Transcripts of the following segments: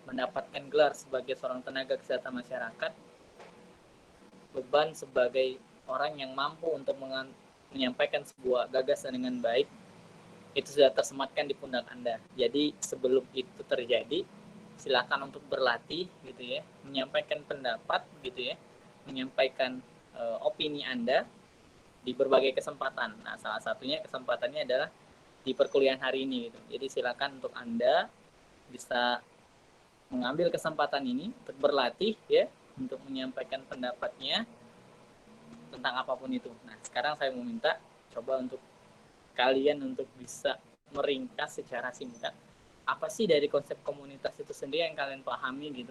mendapatkan gelar sebagai seorang tenaga kesehatan masyarakat, beban sebagai orang yang mampu untuk menyampaikan sebuah gagasan dengan baik itu sudah tersematkan di pundak Anda. Jadi sebelum itu terjadi, silakan untuk berlatih gitu ya, menyampaikan pendapat gitu ya, menyampaikan opini Anda di berbagai kesempatan. Nah, salah satunya kesempatannya adalah di perkuliahan hari ini gitu. Jadi silakan untuk Anda bisa mengambil kesempatan ini untuk berlatih ya, untuk menyampaikan pendapatnya tentang apapun itu. Nah, sekarang saya mau minta coba untuk kalian untuk bisa meringkas secara singkat apa sih dari konsep komunitas itu sendiri yang kalian pahami gitu.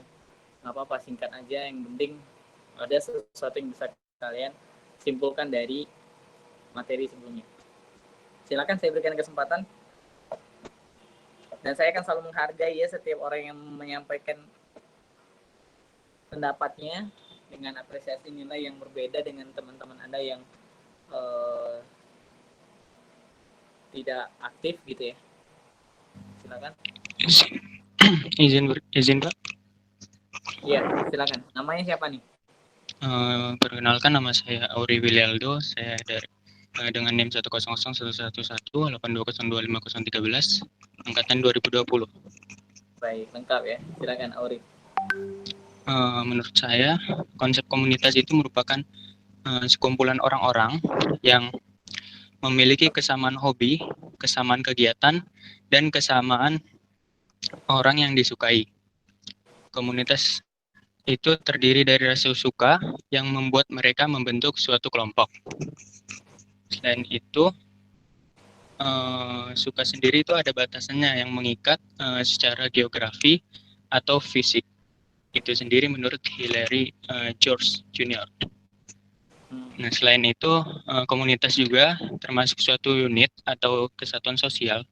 Nggak apa-apa, singkat aja, yang penting ada sesuatu yang bisa kalian simpulkan dari materi sebelumnya. Silakan, saya berikan kesempatan, dan saya akan selalu menghargai ya setiap orang yang menyampaikan pendapatnya dengan apresiasi nilai yang berbeda dengan teman-teman Anda yang eh, tidak aktif gitu ya. Silakan. Izin Pak. Iya, silakan. Namanya siapa nih? Perkenalkan, nama saya Auri Wilialdo. Saya dari dengan NIM 100111182025013 angkatan 2020. Baik, lengkap ya. Silakan Auri. Menurut saya, konsep komunitas itu merupakan sekumpulan orang-orang yang memiliki kesamaan hobi, kesamaan kegiatan, dan kesamaan orang yang disukai. Komunitas itu terdiri dari rasa suka yang membuat mereka membentuk suatu kelompok. Selain itu, suka sendiri itu ada batasannya yang mengikat secara geografi atau fisik. Itu sendiri menurut Hilary George Jr. Nah, selain itu, komunitas juga termasuk suatu unit atau kesatuan sosial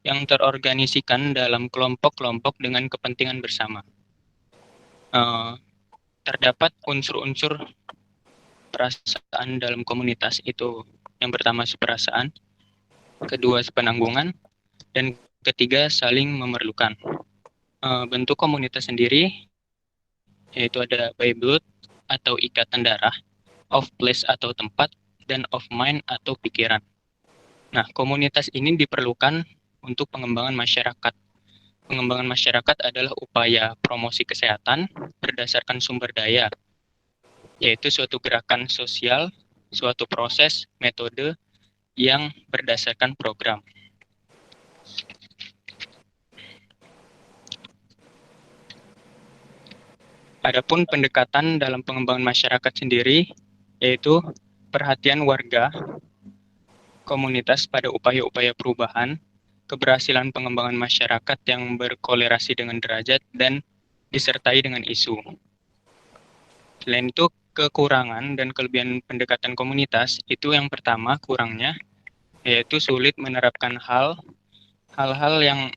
yang terorganisasikan dalam kelompok-kelompok dengan kepentingan bersama. Terdapat unsur-unsur perasaan dalam komunitas itu. Yang pertama perasaan, kedua penanggungan, dan ketiga saling memerlukan. Bentuk komunitas sendiri yaitu ada by blood atau ikatan darah, of place atau tempat, dan of mind atau pikiran. Nah, komunitas ini diperlukan untuk pengembangan masyarakat. Pengembangan masyarakat adalah upaya promosi kesehatan berdasarkan sumber daya, yaitu suatu gerakan sosial, suatu proses, metode yang berdasarkan program. Adapun pendekatan dalam pengembangan masyarakat sendiri, yaitu perhatian warga, komunitas pada upaya-upaya perubahan, keberhasilan pengembangan masyarakat yang berkolerasi dengan derajat, dan disertai dengan isu. Selain itu, kekurangan dan kelebihan pendekatan komunitas, itu yang pertama kurangnya, yaitu sulit menerapkan hal-hal yang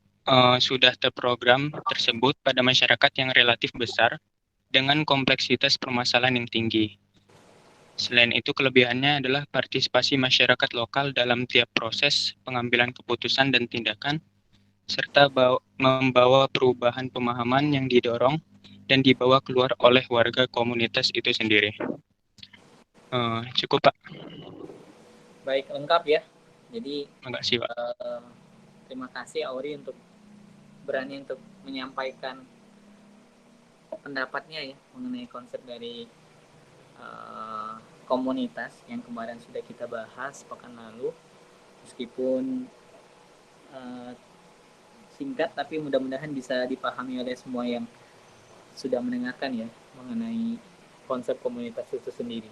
sudah terprogram tersebut pada masyarakat yang relatif besar, dengan kompleksitas permasalahan yang tinggi. Selain itu, kelebihannya adalah partisipasi masyarakat lokal dalam tiap proses pengambilan keputusan dan tindakan, serta membawa perubahan pemahaman yang didorong dan dibawa keluar oleh warga komunitas itu sendiri. Cukup, Pak. Baik, lengkap ya. Jadi Makasih, Pak. terima kasih Auri untuk berani untuk menyampaikan pendapatnya ya mengenai konsep dari komunitas yang kemarin sudah kita bahas pekan lalu. Meskipun singkat, tapi mudah-mudahan bisa dipahami oleh semua yang sudah mendengarkan ya mengenai konsep komunitas itu sendiri.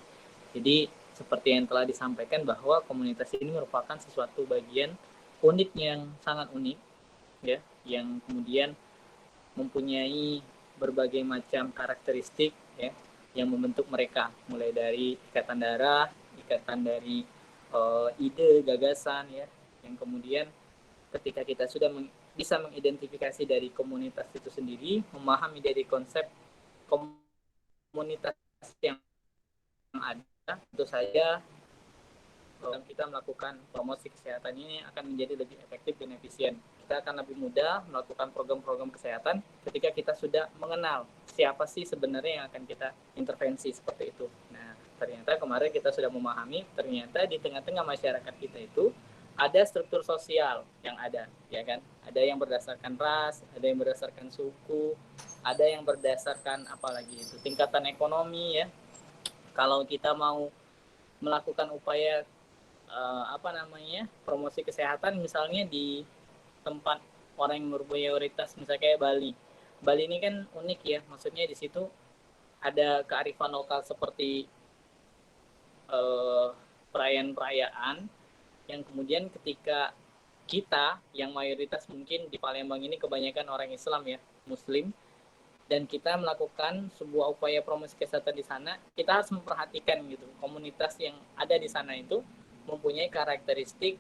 Jadi seperti yang telah disampaikan bahwa komunitas ini merupakan sesuatu bagian unit yang sangat unik ya, yang kemudian mempunyai berbagai macam karakteristik ya yang membentuk mereka, mulai dari ikatan darah, ikatan dari ide, gagasan ya, yang kemudian ketika kita sudah bisa mengidentifikasi dari komunitas itu sendiri, memahami dari konsep komunitas yang ada, tentu saja kita melakukan promosi kesehatan ini akan menjadi lebih efektif dan efisien. Kita akan lebih mudah melakukan program-program kesehatan ketika kita sudah mengenal siapa sih sebenarnya yang akan kita intervensi seperti itu. Nah, ternyata kemarin kita sudah memahami, ternyata di tengah-tengah masyarakat kita itu ada struktur sosial yang ada, ya kan? Ada yang berdasarkan ras, ada yang berdasarkan suku, ada yang berdasarkan apalagi itu tingkatan ekonomi ya. Kalau kita mau melakukan upaya promosi kesehatan misalnya di tempat orang yang bermayoritas misalnya kayak Bali. Bali ini kan unik ya, maksudnya di situ ada kearifan lokal seperti perayaan-perayaan yang kemudian ketika kita yang mayoritas mungkin di Palembang ini kebanyakan orang Islam ya, Muslim, dan kita melakukan sebuah upaya promosi kesehatan di sana, kita harus memperhatikan gitu komunitas yang ada di sana itu mempunyai karakteristik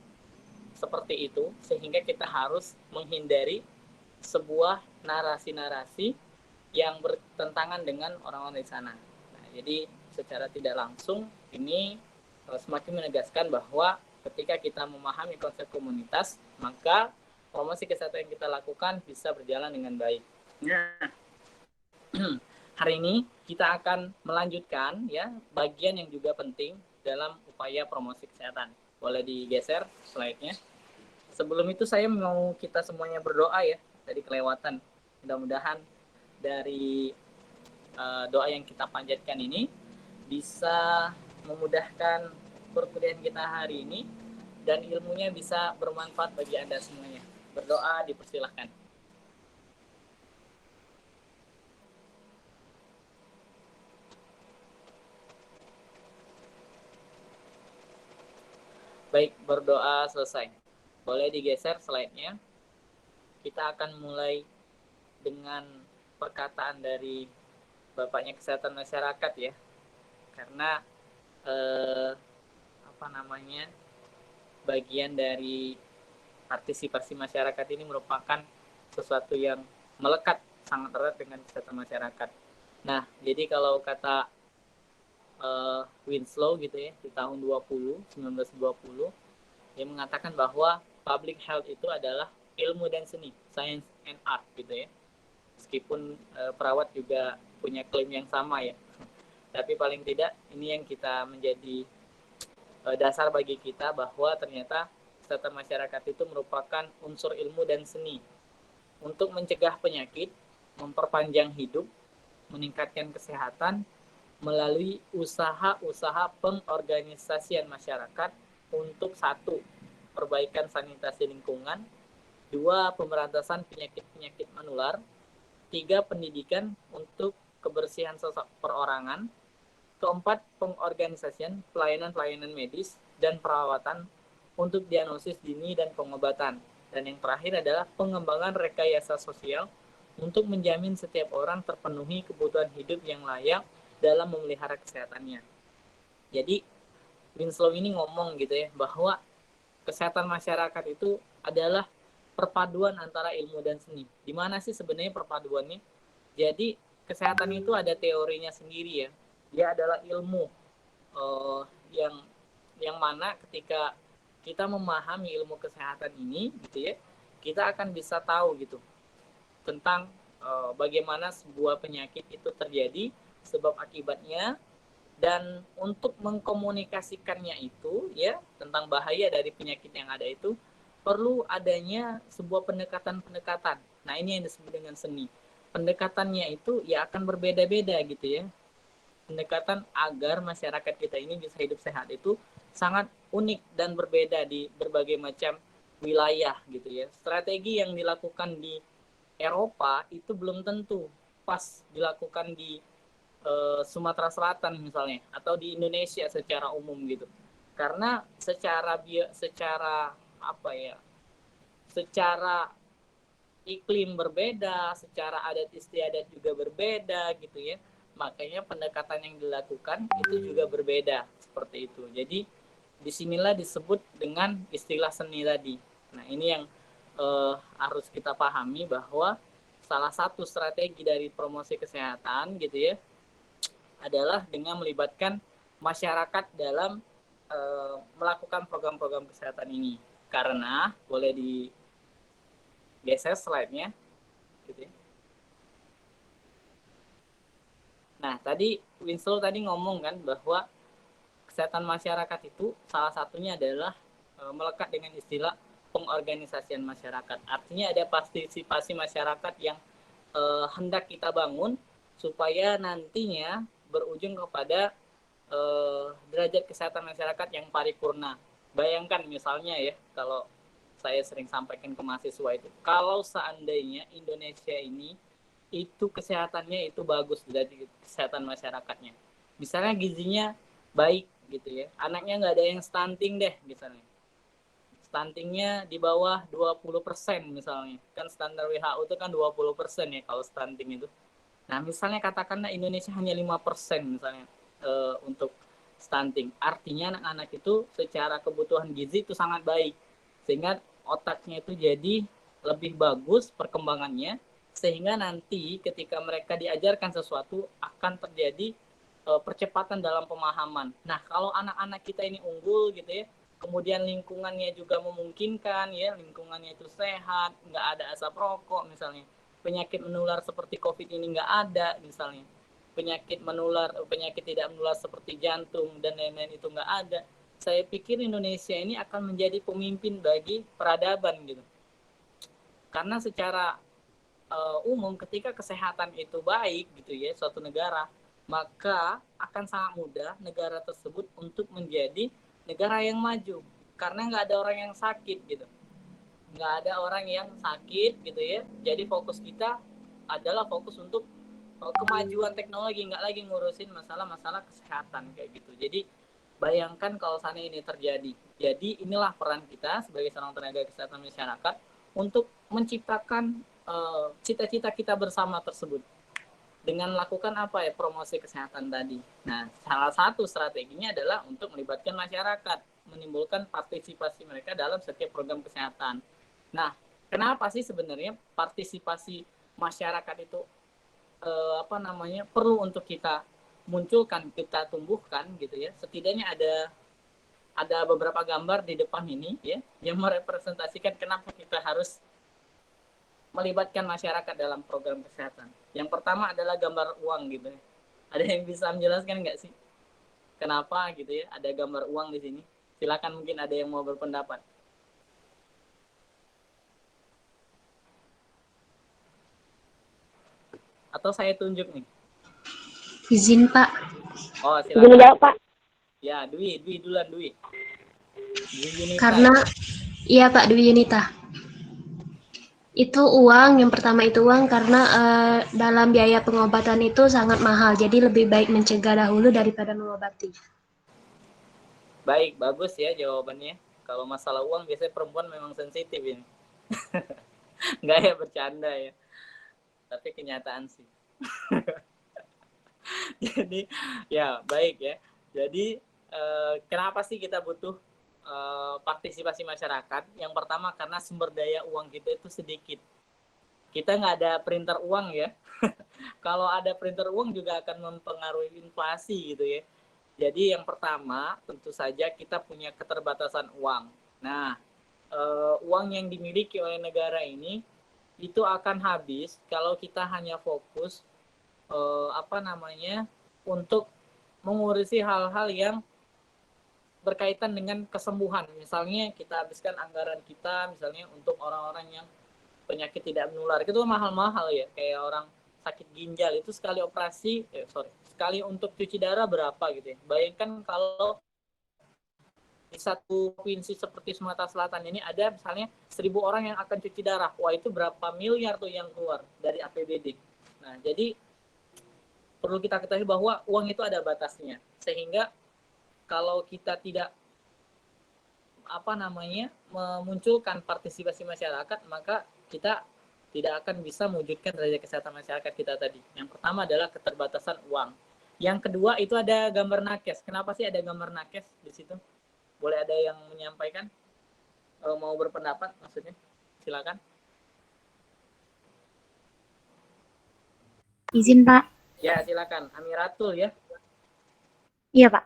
seperti itu, sehingga kita harus menghindari sebuah narasi-narasi yang bertentangan dengan orang-orang di sana. Nah, jadi secara tidak langsung ini semakin menegaskan bahwa ketika kita memahami konsep komunitas, maka promosi kesehatan yang kita lakukan bisa berjalan dengan baik. Nah, hari ini kita akan melanjutkan ya bagian yang juga penting dalam upaya promosi kesehatan. Boleh digeser slide-nya. Sebelum itu saya mau kita semuanya berdoa ya. Tadi kelewatan. Mudah-mudahan dari doa yang kita panjatkan ini bisa memudahkan perkuliahan kita hari ini dan ilmunya bisa bermanfaat bagi Anda semuanya. Berdoa dipersilahkan. Baik, berdoa selesai. Boleh digeser slide-nya. Kita akan mulai dengan perkataan dari Bapaknya Kesehatan Masyarakat ya. Karena bagian dari partisipasi masyarakat ini merupakan sesuatu yang melekat sangat erat dengan kesehatan masyarakat. Nah, jadi kalau kata Winslow gitu ya di tahun 1920 dia mengatakan bahwa public health itu adalah ilmu dan seni, science and art gitu ya. Meskipun perawat juga punya klaim yang sama ya. Tapi paling tidak ini yang kita menjadi dasar bagi kita bahwa ternyata kesehatan masyarakat itu merupakan unsur ilmu dan seni untuk mencegah penyakit, memperpanjang hidup, meningkatkan kesehatan melalui usaha-usaha pengorganisasian masyarakat untuk 1. Perbaikan sanitasi lingkungan, 2. Pemberantasan penyakit-penyakit menular, 3. Pendidikan untuk kebersihan sosok perorangan, 4. Pengorganisasian pelayanan-pelayanan medis dan perawatan untuk diagnosis dini dan pengobatan. Dan yang terakhir adalah pengembangan rekayasa sosial untuk menjamin setiap orang terpenuhi kebutuhan hidup yang layak dalam memelihara kesehatannya. Jadi Winslow ini ngomong gitu ya bahwa kesehatan masyarakat itu adalah perpaduan antara ilmu dan seni. Di mana sih sebenarnya perpaduannya? Jadi kesehatan itu ada teorinya sendiri ya. Dia adalah ilmu yang mana ketika kita memahami ilmu kesehatan ini gitu ya, kita akan bisa tahu gitu tentang bagaimana sebuah penyakit itu terjadi, sebab akibatnya, dan untuk mengkomunikasikannya itu ya tentang bahaya dari penyakit yang ada itu perlu adanya sebuah pendekatan-pendekatan. Nah, ini yang disebut dengan seni. Pendekatannya itu ya akan berbeda-beda gitu ya. Pendekatan agar masyarakat kita ini bisa hidup sehat itu sangat unik dan berbeda di berbagai macam wilayah gitu ya. Strategi yang dilakukan di Eropa itu belum tentu pas dilakukan di Sumatera Selatan misalnya atau di Indonesia secara umum gitu. Karena secara iklim berbeda, secara adat istiadat juga berbeda gitu ya. Makanya pendekatan yang dilakukan itu juga berbeda seperti itu. Jadi disinilah disebut dengan istilah seni tadi. Nah, ini yang harus kita pahami bahwa salah satu strategi dari promosi kesehatan gitu ya adalah dengan melibatkan masyarakat dalam melakukan program-program kesehatan ini? Karena boleh digeser slide-nya, gitu ya. Nah, tadi Winslow tadi ngomong kan bahwa kesehatan masyarakat itu salah satunya adalah melekat dengan istilah pengorganisasian masyarakat. Artinya ada partisipasi masyarakat yang hendak kita bangun supaya nantinya berujung kepada derajat kesehatan masyarakat yang paripurna. Bayangkan misalnya ya, kalau saya sering sampaikan ke mahasiswa itu, kalau seandainya Indonesia ini itu kesehatannya itu bagus dari kesehatan masyarakatnya. Misalnya gizinya baik gitu ya, anaknya nggak ada yang stunting deh misalnya. Stuntingnya di bawah 20% misalnya. Kan standar WHO itu kan 20% ya kalau stunting itu. Nah, misalnya katakanlah Indonesia hanya 5% misalnya untuk stunting. Artinya anak-anak itu secara kebutuhan gizi itu sangat baik. Sehingga otaknya itu jadi lebih bagus perkembangannya, sehingga nanti ketika mereka diajarkan sesuatu akan terjadi percepatan dalam pemahaman. Nah, kalau anak-anak kita ini unggul gitu ya, kemudian lingkungannya juga memungkinkan ya, lingkungannya itu sehat, nggak ada asap rokok misalnya, penyakit menular seperti COVID ini nggak ada misalnya, penyakit tidak menular seperti jantung dan lain-lain itu nggak ada. Saya pikir Indonesia ini akan menjadi pemimpin bagi peradaban gitu. Karena secara umum ketika kesehatan itu baik gitu ya suatu negara, maka akan sangat mudah negara tersebut untuk menjadi negara yang maju. Karena nggak ada orang yang sakit gitu. Nggak ada orang yang sakit gitu ya. Jadi fokus kita adalah fokus untuk kemajuan teknologi, nggak lagi ngurusin masalah-masalah kesehatan kayak gitu. Jadi bayangkan kalau sana ini terjadi. Jadi inilah peran kita sebagai seorang tenaga kesehatan masyarakat untuk menciptakan cita-cita kita bersama tersebut dengan melakukan apa ya, promosi kesehatan tadi. Nah, salah satu strateginya adalah untuk melibatkan masyarakat, menimbulkan partisipasi mereka dalam setiap program kesehatan. Nah, kenapa sih sebenarnya partisipasi masyarakat itu perlu untuk kita munculkan, kita tumbuhkan gitu ya. Setidaknya ada beberapa gambar di depan ini ya yang merepresentasikan kenapa kita harus melibatkan masyarakat dalam program kesehatan. Yang pertama adalah gambar uang gitu ya. Ada yang bisa menjelaskan nggak sih kenapa gitu ya ada gambar uang di sini? Silakan, mungkin ada yang mau berpendapat. Atau saya tunjuk nih? Izin, Pak. Oh, silakan. Gini Pak. Ya, Dwi duluan, Dwi. Dwi Yunita. Karena iya Pak, Dwi Yunita. Itu uang, yang pertama itu uang karena dalam biaya pengobatan itu sangat mahal. Jadi lebih baik mencegah dahulu daripada mengobati. Baik, bagus ya jawabannya. Kalau masalah uang biasanya perempuan memang sensitif ini. Nggak ya, bercanda ya. Tapi kenyataan sih. Jadi ya baik ya. Jadi kenapa sih kita butuh partisipasi masyarakat? Yang pertama karena sumber daya uang kita itu sedikit. Kita nggak ada printer uang ya. Kalau ada printer uang juga akan mempengaruhi inflasi gitu ya. Jadi yang pertama tentu saja kita punya keterbatasan uang. Nah, uang yang dimiliki oleh negara ini itu akan habis kalau kita hanya fokus untuk mengurusi hal-hal yang berkaitan dengan kesembuhan. Misalnya kita habiskan anggaran kita misalnya untuk orang-orang yang penyakit tidak menular, itu mahal-mahal ya. Kayak orang sakit ginjal itu sekali untuk cuci darah berapa gitu ya. Bayangkan kalau di satu provinsi seperti Sumatera Selatan ini ada misalnya 1.000 orang yang akan cuci darah. Wah, itu berapa miliar tuh yang keluar dari APBD. Nah, jadi perlu kita ketahui bahwa uang itu ada batasnya. Sehingga kalau kita tidak memunculkan partisipasi masyarakat, maka kita tidak akan bisa mewujudkan derajat kesehatan masyarakat kita tadi. Yang pertama adalah keterbatasan uang. Yang kedua itu ada gambar nakes. Kenapa sih ada gambar nakes di situ? Boleh ada yang menyampaikan? Mau berpendapat maksudnya? Silakan. Izin Pak. Ya, silakan. Amiratul ya. Iya Pak.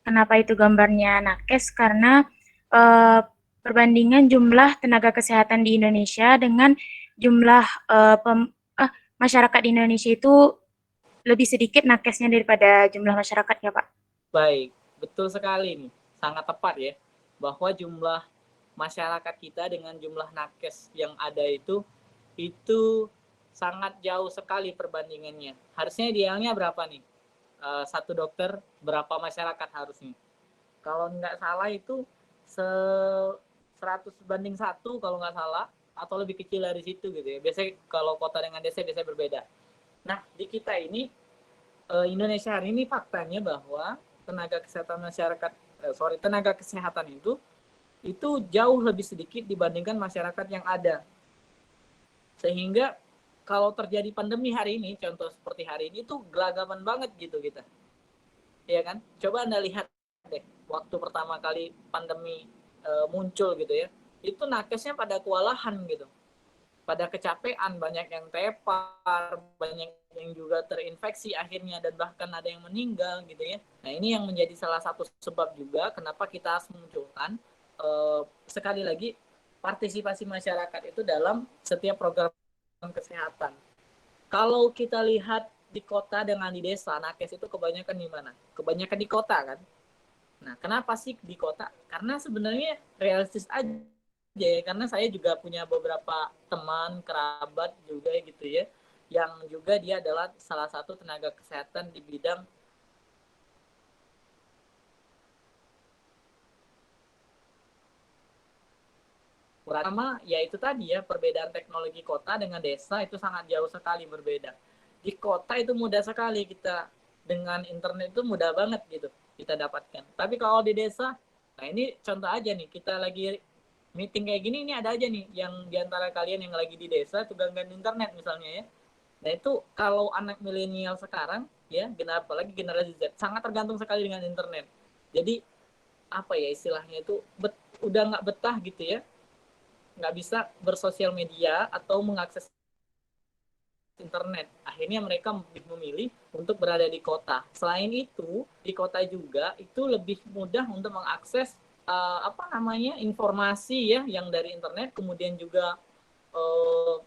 Kenapa itu gambarnya nakes? Karena eh, perbandingan jumlah tenaga kesehatan di Indonesia dengan jumlah masyarakat di Indonesia itu lebih sedikit nakesnya daripada jumlah masyarakat ya Pak. Baik, betul sekali nih, sangat tepat ya, bahwa jumlah masyarakat kita dengan jumlah nakes yang ada itu sangat jauh sekali perbandingannya. Harusnya idealnya berapa nih? Satu dokter berapa masyarakat harusnya? Kalau nggak salah itu 100 banding 1 kalau nggak salah, atau lebih kecil dari situ gitu ya. Biasanya kalau kota dengan desa biasanya berbeda. Nah, di kita ini Indonesia hari ini faktanya bahwa tenaga kesehatan masyarakat tenaga kesehatan itu jauh lebih sedikit dibandingkan masyarakat yang ada. Sehingga kalau terjadi pandemi hari ini, contoh seperti hari ini tuh gelagapan banget gitu kita. Ya kan? Coba Anda lihat deh, waktu pertama kali pandemi muncul gitu ya. Itu nakesnya pada kewalahan gitu. Pada kecapean, banyak yang tepar, banyak yang juga terinfeksi akhirnya, dan bahkan ada yang meninggal gitu ya. Nah, ini yang menjadi salah satu sebab juga kenapa kita harus memunculkan sekali lagi partisipasi masyarakat itu dalam setiap program kesehatan. Kalau kita lihat di kota dengan di desa, nakes itu kebanyakan di mana? Kebanyakan di kota kan. Nah, kenapa sih di kota? Karena sebenarnya realistis aja ya, karena saya juga punya beberapa teman, kerabat juga gitu ya, yang juga dia adalah salah satu tenaga kesehatan di bidang pertama, yaitu tadi ya, perbedaan teknologi kota dengan desa itu sangat jauh sekali berbeda. Di kota itu mudah sekali kita dengan internet itu mudah banget gitu kita dapatkan. Tapi kalau di desa, nah ini contoh aja nih, kita lagi meeting kayak gini, ini ada aja nih yang diantara kalian yang lagi di desa tuh gangguan internet misalnya ya. Nah itu kalau anak milenial sekarang ya, apalagi generasi Z, sangat tergantung sekali dengan internet. Jadi apa ya istilahnya itu udah nggak betah gitu ya, nggak bisa bersosial media atau mengakses internet. Akhirnya mereka memilih untuk berada di kota. Selain itu, di kota juga itu lebih mudah untuk mengakses informasi ya yang dari internet, kemudian juga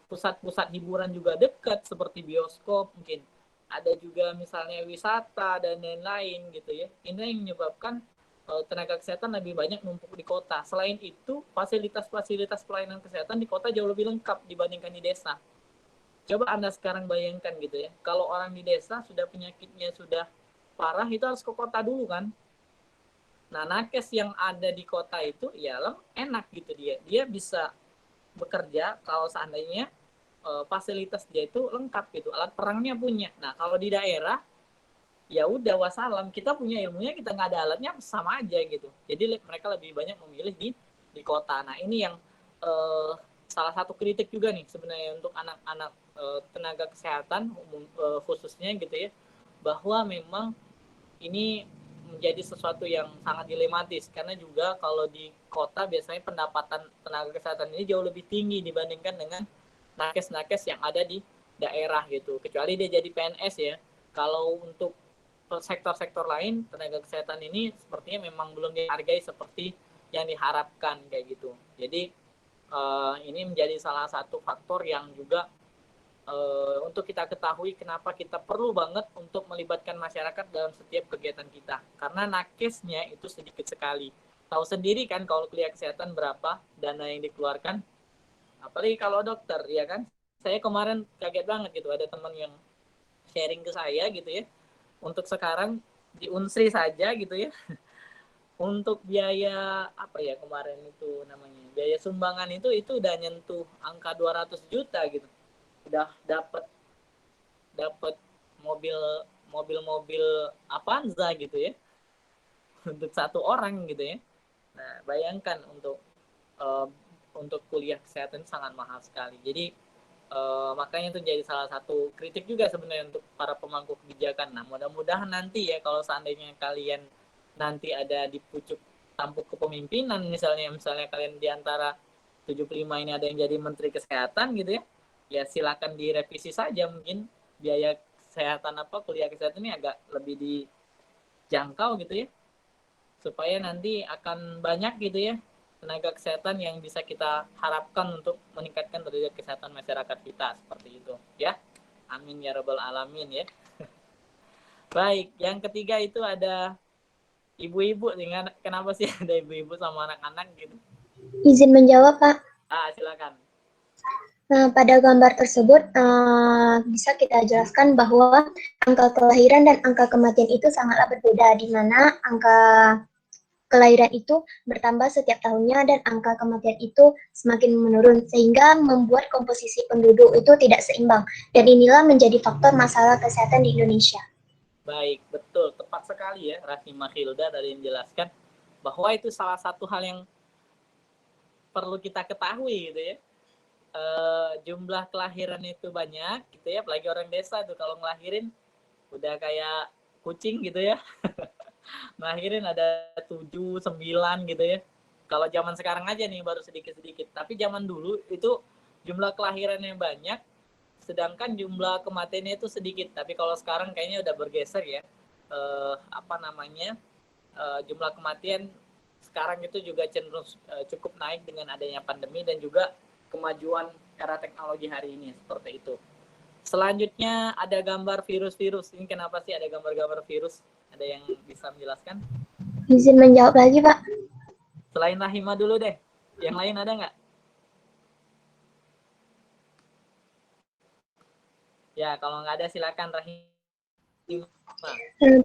pusat-pusat hiburan juga dekat seperti bioskop, mungkin ada juga misalnya wisata dan lain-lain gitu ya. Ini yang menyebabkan tenaga kesehatan lebih banyak numpuk di kota. Selain itu, fasilitas-fasilitas pelayanan kesehatan di kota jauh lebih lengkap dibandingkan di desa. Coba Anda sekarang bayangkan gitu ya, kalau orang di desa sudah penyakitnya sudah parah, itu harus ke kota dulu kan. Nah, nakes yang ada di kota itu ya enak gitu dia bisa bekerja kalau seandainya fasilitas dia itu lengkap gitu, alat perangnya punya. Nah, kalau di daerah ya udah wassalam, kita punya ilmunya, kita nggak ada alatnya sama aja gitu. Jadi mereka lebih banyak memilih di kota. Nah, ini yang salah satu kritik juga nih sebenarnya untuk anak-anak tenaga kesehatan khususnya gitu ya, bahwa memang ini menjadi sesuatu yang sangat dilematis, karena juga kalau di kota biasanya pendapatan tenaga kesehatan ini jauh lebih tinggi dibandingkan dengan nakes-nakes yang ada di daerah gitu, kecuali dia jadi PNS ya. Kalau untuk sektor-sektor lain, tenaga kesehatan ini sepertinya memang belum dihargai seperti yang diharapkan kayak gitu. Jadi ini menjadi salah satu faktor yang juga untuk kita ketahui kenapa kita perlu banget untuk melibatkan masyarakat dalam setiap kegiatan kita. Karena nakesnya itu sedikit sekali. Tahu sendiri kan kalau kuliah kesehatan berapa dana yang dikeluarkan. Apalagi kalau dokter, ya kan. Saya kemarin kaget banget gitu, ada teman yang sharing ke saya gitu ya. Untuk sekarang di Unsri saja gitu ya. Untuk biaya apa ya kemarin itu namanya, biaya sumbangan itu udah nyentuh angka 200 juta gitu. Udah dapat mobil Avanza gitu ya untuk satu orang gitu ya. Nah, bayangkan untuk kuliah kesehatan sangat mahal sekali. Jadi makanya itu jadi salah satu kritik juga sebenarnya untuk para pemangku kebijakan. Nah, mudah-mudahan nanti ya kalau seandainya kalian nanti ada di pucuk tampuk kepemimpinan, misalnya kalian di antara 75 ini ada yang jadi menteri kesehatan gitu ya. Ya silakan direvisi saja, mungkin biaya kesehatan kuliah kesehatan ini agak lebih dijangkau gitu ya. supaya nanti akan banyak gitu ya tenaga kesehatan yang bisa kita harapkan untuk meningkatkan derajat kesehatan masyarakat kita seperti itu ya. Amin ya rabbal alamin ya. Baik, yang ketiga itu ada ibu-ibu. Dengan kenapa sih ada ibu-ibu sama anak-anak gitu? Izin menjawab, Pak. Silakan. Nah, pada gambar tersebut bisa kita jelaskan bahwa angka kelahiran dan angka kematian itu sangatlah berbeda, di mana angka kelahiran itu bertambah setiap tahunnya dan angka kematian itu semakin menurun, sehingga membuat komposisi penduduk itu tidak seimbang. Dan inilah menjadi faktor masalah kesehatan di Indonesia. Baik, betul. Tepat sekali ya Rahimah Hilda tadi menjelaskan bahwa itu salah satu hal yang perlu kita ketahui gitu ya. Jumlah kelahiran itu banyak gitu ya, apalagi orang desa tuh kalau ngelahirin udah kayak kucing gitu ya. Ngelahirin ada 7, 9 gitu ya. Kalau zaman sekarang aja nih baru sedikit-sedikit. Tapi zaman dulu itu jumlah kelahirannya banyak, sedangkan jumlah kematiannya itu sedikit. Tapi kalau sekarang kayaknya udah bergeser ya. Jumlah kematian sekarang itu juga cenderung cukup naik dengan adanya pandemi dan juga kemajuan era teknologi hari ini seperti itu. Selanjutnya ada gambar virus-virus. Ini kenapa sih ada gambar-gambar virus? Ada yang bisa menjelaskan? Izin menjawab lagi, Pak. Selain Rahima dulu deh. Yang lain ada nggak? Ya, kalau nggak ada silakan Rahima.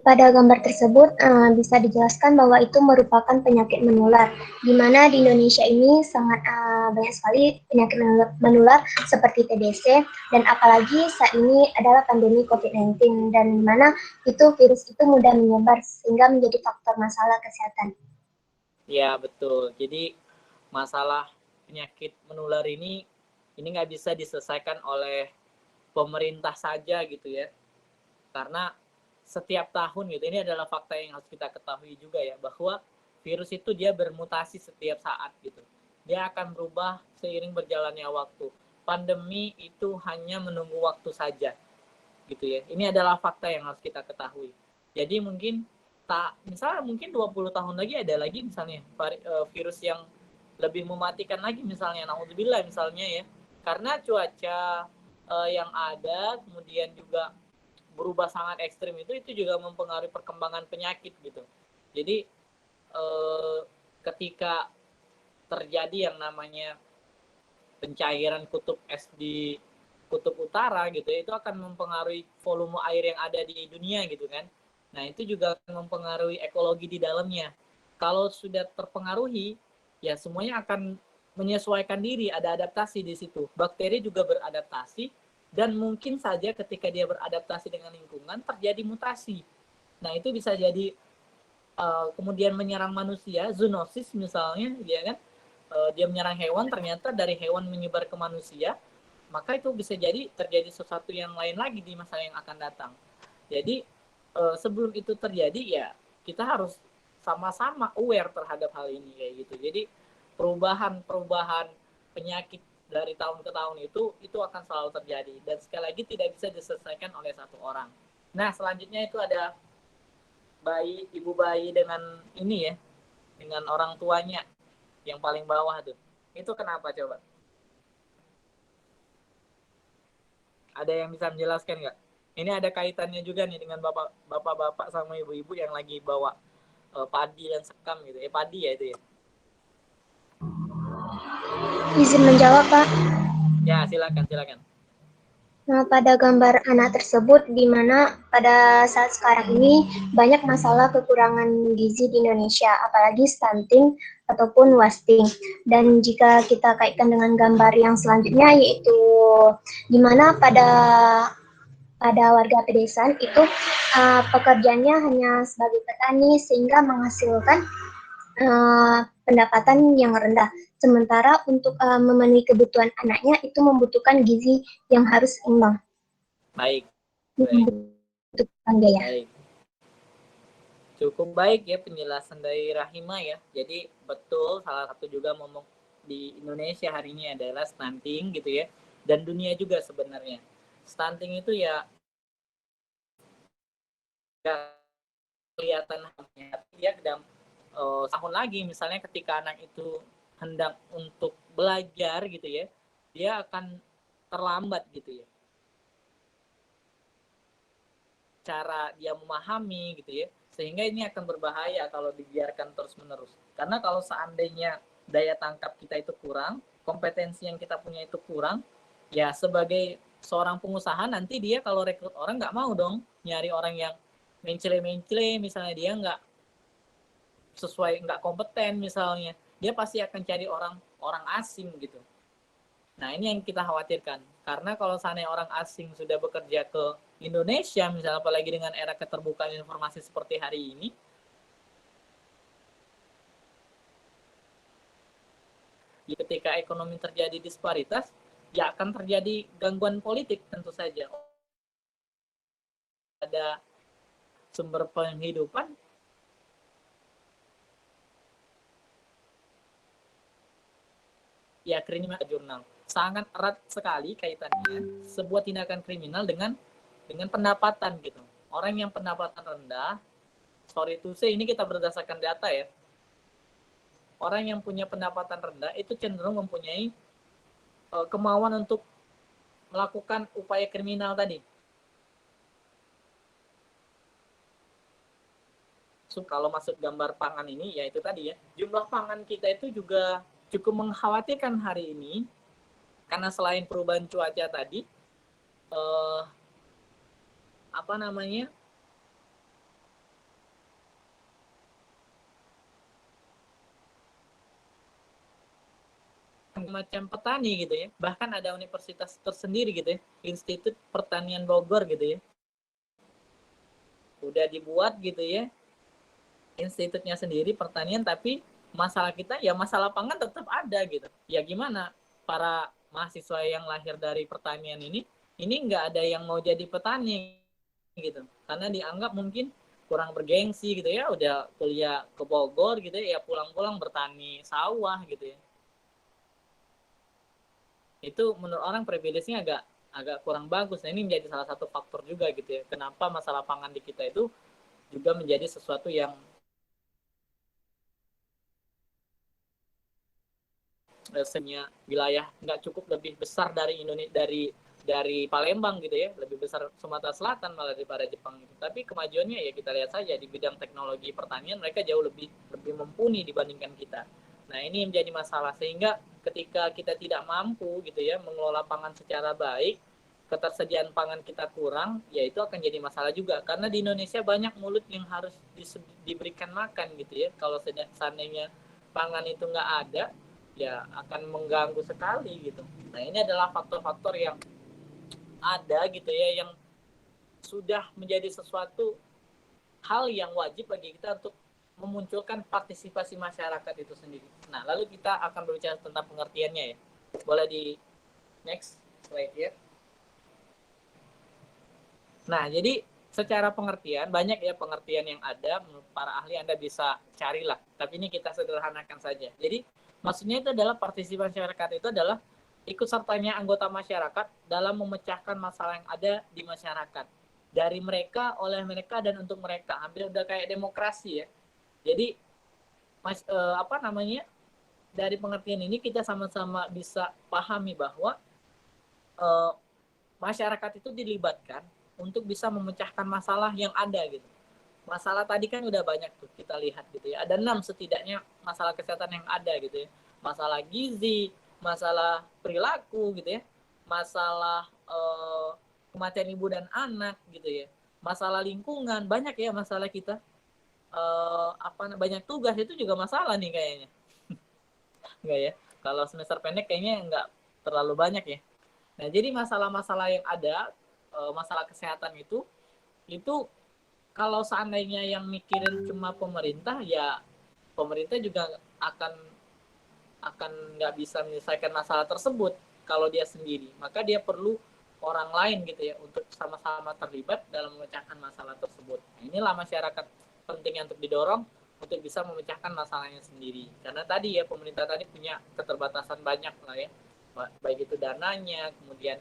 Pada gambar tersebut bisa dijelaskan bahwa itu merupakan penyakit menular, di mana di Indonesia ini sangat banyak sekali penyakit menular seperti TBC, dan apalagi saat ini adalah pandemi COVID-19, dan di mana itu virus itu mudah menyebar sehingga menjadi faktor masalah kesehatan. Ya, betul. Jadi masalah penyakit menular ini nggak bisa diselesaikan oleh pemerintah saja gitu ya. Karena setiap tahun gitu, ini adalah fakta yang harus kita ketahui juga ya, bahwa virus itu dia bermutasi setiap saat gitu. Dia akan berubah seiring berjalannya waktu. Pandemi itu hanya menunggu waktu saja gitu ya. Ini adalah fakta yang harus kita ketahui. Jadi misalnya mungkin 20 tahun lagi ada lagi misalnya virus yang lebih mematikan lagi misalnya, naudzubillah misalnya ya. Karena cuaca yang ada kemudian juga berubah sangat ekstrim itu juga mempengaruhi perkembangan penyakit gitu. Jadi ketika terjadi yang namanya pencairan kutub es di kutub utara gitu ya, itu akan mempengaruhi volume air yang ada di dunia gitu kan. Nah, itu juga akan mempengaruhi ekologi di dalamnya. Kalau sudah terpengaruhi, ya semuanya akan menyesuaikan diri, ada adaptasi di situ. Bakteri juga beradaptasi, dan mungkin saja ketika dia beradaptasi dengan lingkungan terjadi mutasi. Nah, itu bisa jadi kemudian menyerang manusia, zoonosis misalnya, ya kan? Dia menyerang hewan, ternyata dari hewan menyebar ke manusia, maka itu bisa jadi terjadi sesuatu yang lain lagi di masa yang akan datang. Jadi sebelum itu terjadi ya kita harus sama-sama aware terhadap hal ini kayak gitu. Jadi perubahan penyakit dari tahun ke tahun itu akan selalu terjadi, dan sekali lagi tidak bisa diselesaikan oleh satu orang. Nah, selanjutnya itu ada ibu bayi dengan ini ya, dengan orang tuanya yang paling bawah tuh. Itu kenapa coba? Ada yang bisa menjelaskan nggak? Ini ada kaitannya juga nih dengan bapak-bapak sama ibu-ibu yang lagi bawa padi dan sekam gitu. Padi ya itu ya. Izin menjawab, Pak. Ya, silakan. Nah, pada gambar anak tersebut, di mana pada saat sekarang ini banyak masalah kekurangan gizi di Indonesia, apalagi stunting ataupun wasting. Dan jika kita kaitkan dengan gambar yang selanjutnya, yaitu di mana pada warga pedesaan itu pekerjaannya hanya sebagai petani sehingga menghasilkan pendapatan yang rendah. Sementara untuk memenuhi kebutuhan anaknya itu membutuhkan gizi yang harus seimbang. Baik. Membutuhkan biaya. Baik. Cukup baik ya penjelasan dari Rahima ya. Jadi betul, salah satu juga momok di Indonesia hari ini adalah stunting gitu ya. Dan dunia juga sebenarnya. Stunting itu ya gak kelihatan, dia tahun lagi, misalnya ketika anak itu hendak untuk belajar gitu ya, dia akan terlambat gitu ya. Cara dia memahami gitu ya, sehingga ini akan berbahaya kalau dibiarkan terus-menerus. Karena kalau seandainya daya tangkap kita itu kurang, kompetensi yang kita punya itu kurang, ya sebagai seorang pengusaha nanti dia kalau rekrut orang nggak mau dong nyari orang yang mencele-mencele, misalnya dia nggak sesuai, nggak kompeten misalnya, dia pasti akan cari orang asing gitu. Nah ini yang kita khawatirkan, karena kalau seandainya orang asing sudah bekerja ke Indonesia misalnya, apalagi dengan era keterbukaan informasi seperti hari ini, ketika ekonomi terjadi disparitas, ya akan terjadi gangguan politik tentu saja. Ada sumber penghidupan, ya kriminal jurnal. Sangat erat sekali kaitannya sebuah tindakan kriminal dengan pendapatan gitu. Orang yang pendapatan rendah, sorry to say, ini kita berdasarkan data ya. Orang yang punya pendapatan rendah itu cenderung mempunyai kemauan untuk melakukan upaya kriminal tadi. So, kalau masuk gambar pangan ini, ya itu tadi ya, jumlah pangan kita itu juga cukup mengkhawatirkan hari ini, karena selain perubahan cuaca tadi, macam petani gitu ya, bahkan ada universitas tersendiri gitu ya, Institut Pertanian Bogor gitu ya, udah dibuat gitu ya, institutnya sendiri pertanian, tapi masalah kita ya masalah pangan tetap ada gitu. Ya gimana para mahasiswa yang lahir dari pertanian ini nggak ada yang mau jadi petani gitu, karena dianggap mungkin kurang bergengsi gitu ya, udah kuliah ke Bogor gitu ya, pulang-pulang bertani sawah gitu ya. Itu menurut orang privilege-nya agak kurang bagus. Nah, ini menjadi salah satu faktor juga gitu ya, kenapa masalah pangan di kita itu juga menjadi sesuatu yang rasanya wilayah nggak cukup lebih besar dari Indonesia, dari Palembang gitu ya, lebih besar Sumatera Selatan malah daripada Jepang gitu. Tapi kemajuannya ya kita lihat saja di bidang teknologi pertanian mereka jauh lebih mumpuni dibandingkan kita. Nah ini menjadi masalah, sehingga ketika kita tidak mampu gitu ya mengelola pangan secara baik, ketersediaan pangan kita kurang, ya itu akan jadi masalah juga, karena di Indonesia banyak mulut yang harus diberikan makan gitu ya. Kalau seandainya pangan itu nggak ada, ya akan mengganggu sekali gitu. Nah ini adalah faktor-faktor yang ada gitu ya, yang sudah menjadi sesuatu hal yang wajib bagi kita untuk memunculkan partisipasi masyarakat itu sendiri. Nah lalu kita akan berbicara tentang pengertiannya ya. Boleh di next slide ya. Nah jadi secara pengertian, banyak ya pengertian yang ada, menurut para ahli Anda bisa carilah, tapi ini kita sederhanakan saja. Jadi maksudnya itu adalah partisipasi masyarakat itu adalah ikut sertanya anggota masyarakat dalam memecahkan masalah yang ada di masyarakat, dari mereka, oleh mereka, dan untuk mereka. Hampir udah kayak demokrasi ya. Jadi dari pengertian ini kita sama-sama bisa pahami bahwa masyarakat itu dilibatkan untuk bisa memecahkan masalah yang ada gitu. Masalah tadi kan udah banyak tuh kita lihat gitu ya. Ada 6 setidaknya masalah kesehatan yang ada gitu ya. Masalah gizi, masalah perilaku gitu ya, masalah kematian ibu dan anak gitu ya, masalah lingkungan, banyak ya masalah kita. Banyak tugas itu juga masalah nih kayaknya. Enggak ya? Kalau semester pendek kayaknya enggak terlalu banyak ya. Nah, jadi masalah-masalah yang ada, masalah kesehatan itu kalau seandainya yang mikirin cuma pemerintah, ya pemerintah juga akan nggak bisa menyelesaikan masalah tersebut kalau dia sendiri. Maka dia perlu orang lain gitu ya untuk sama-sama terlibat dalam memecahkan masalah tersebut. Nah, inilah masyarakat pentingnya untuk didorong untuk bisa memecahkan masalahnya sendiri. Karena tadi ya pemerintah tadi punya keterbatasan banyak lah ya, baik itu dananya, kemudian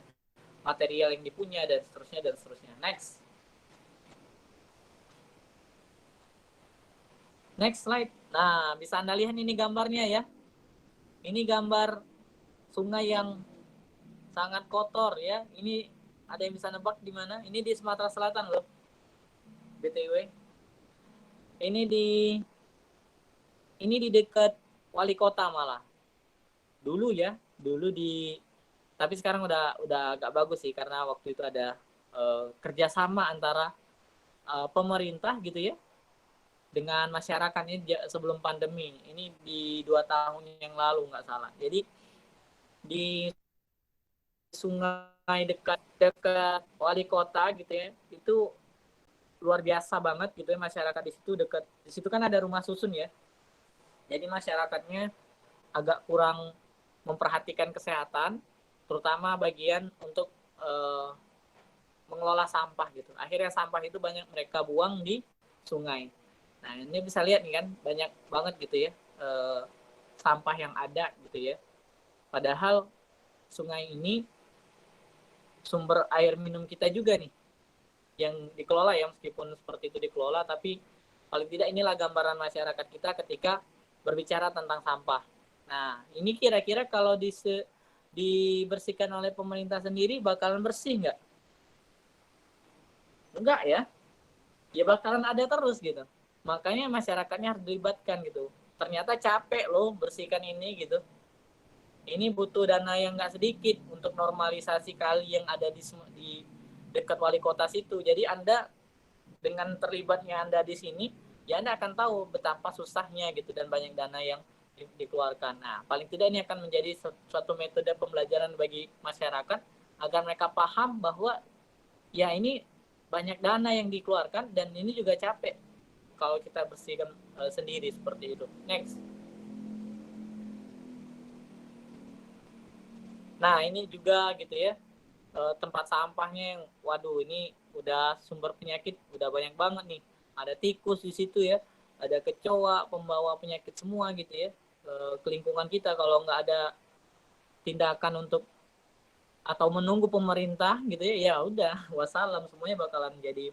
material yang dipunya, dan seterusnya. Next slide. Nah, bisa Anda lihat ini gambarnya ya. Ini gambar sungai yang sangat kotor ya. Ini ada yang bisa nebak di mana? Ini di Sumatera Selatan loh. BTW. Ini di dekat wali kota malah. Dulu ya, tapi sekarang udah agak bagus sih karena waktu itu ada kerjasama antara pemerintah gitu ya dengan masyarakat ini sebelum pandemi. Ini di 2 tahun yang lalu nggak salah. Jadi di sungai dekat wali kota gitu ya, itu luar biasa banget gitu ya masyarakat di situ dekat. Di situ kan ada rumah susun ya. Jadi masyarakatnya agak kurang memperhatikan kesehatan, terutama bagian untuk mengelola sampah gitu. Akhirnya sampah itu banyak mereka buang di sungai. Nah, ini bisa lihat nih kan, banyak banget gitu ya sampah yang ada gitu ya. Padahal sungai ini sumber air minum kita juga nih yang dikelola ya, meskipun seperti itu dikelola, tapi paling tidak inilah gambaran masyarakat kita ketika berbicara tentang sampah. Nah, ini kira-kira kalau dibersihkan oleh pemerintah sendiri bakalan bersih nggak? Enggak ya. Ya bakalan ada terus gitu. Makanya masyarakatnya harus dilibatkan gitu. Ternyata capek loh bersihkan ini gitu. Ini butuh dana yang nggak sedikit untuk normalisasi kali yang ada di dekat wali kota situ. Jadi Anda dengan terlibatnya Anda di sini, ya Anda akan tahu betapa susahnya gitu dan banyak dana yang dikeluarkan. Nah, paling tidak ini akan menjadi suatu metode pembelajaran bagi masyarakat agar mereka paham bahwa ya ini banyak dana yang dikeluarkan dan ini juga capek kalau kita bersihkan sendiri seperti itu. Next. Nah, ini juga gitu ya, tempat sampahnya yang, waduh ini udah sumber penyakit, udah banyak banget nih. Ada tikus di situ ya, ada kecoa, pembawa penyakit semua gitu ya. Ke lingkungan kita kalau nggak ada tindakan untuk atau menunggu pemerintah gitu ya, ya udah wassalam semuanya bakalan jadi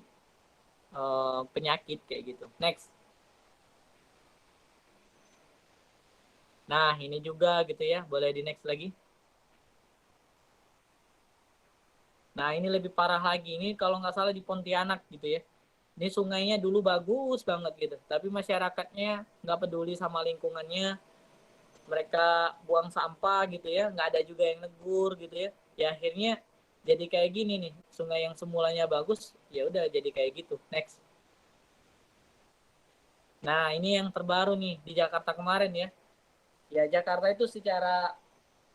penyakit kayak gitu. Next. Nah, ini juga gitu ya, boleh di next lagi. Nah, ini lebih parah lagi. Ini kalau nggak salah di Pontianak gitu ya. Ini sungainya dulu bagus banget gitu. Tapi masyarakatnya nggak peduli sama lingkungannya. Mereka buang sampah gitu ya. Nggak ada juga yang negur gitu ya. Ya akhirnya jadi kayak gini nih. Sungai yang semulanya bagus, ya udah jadi kayak gitu. Next. Nah, ini yang terbaru nih di Jakarta kemarin ya. Ya, Jakarta itu secara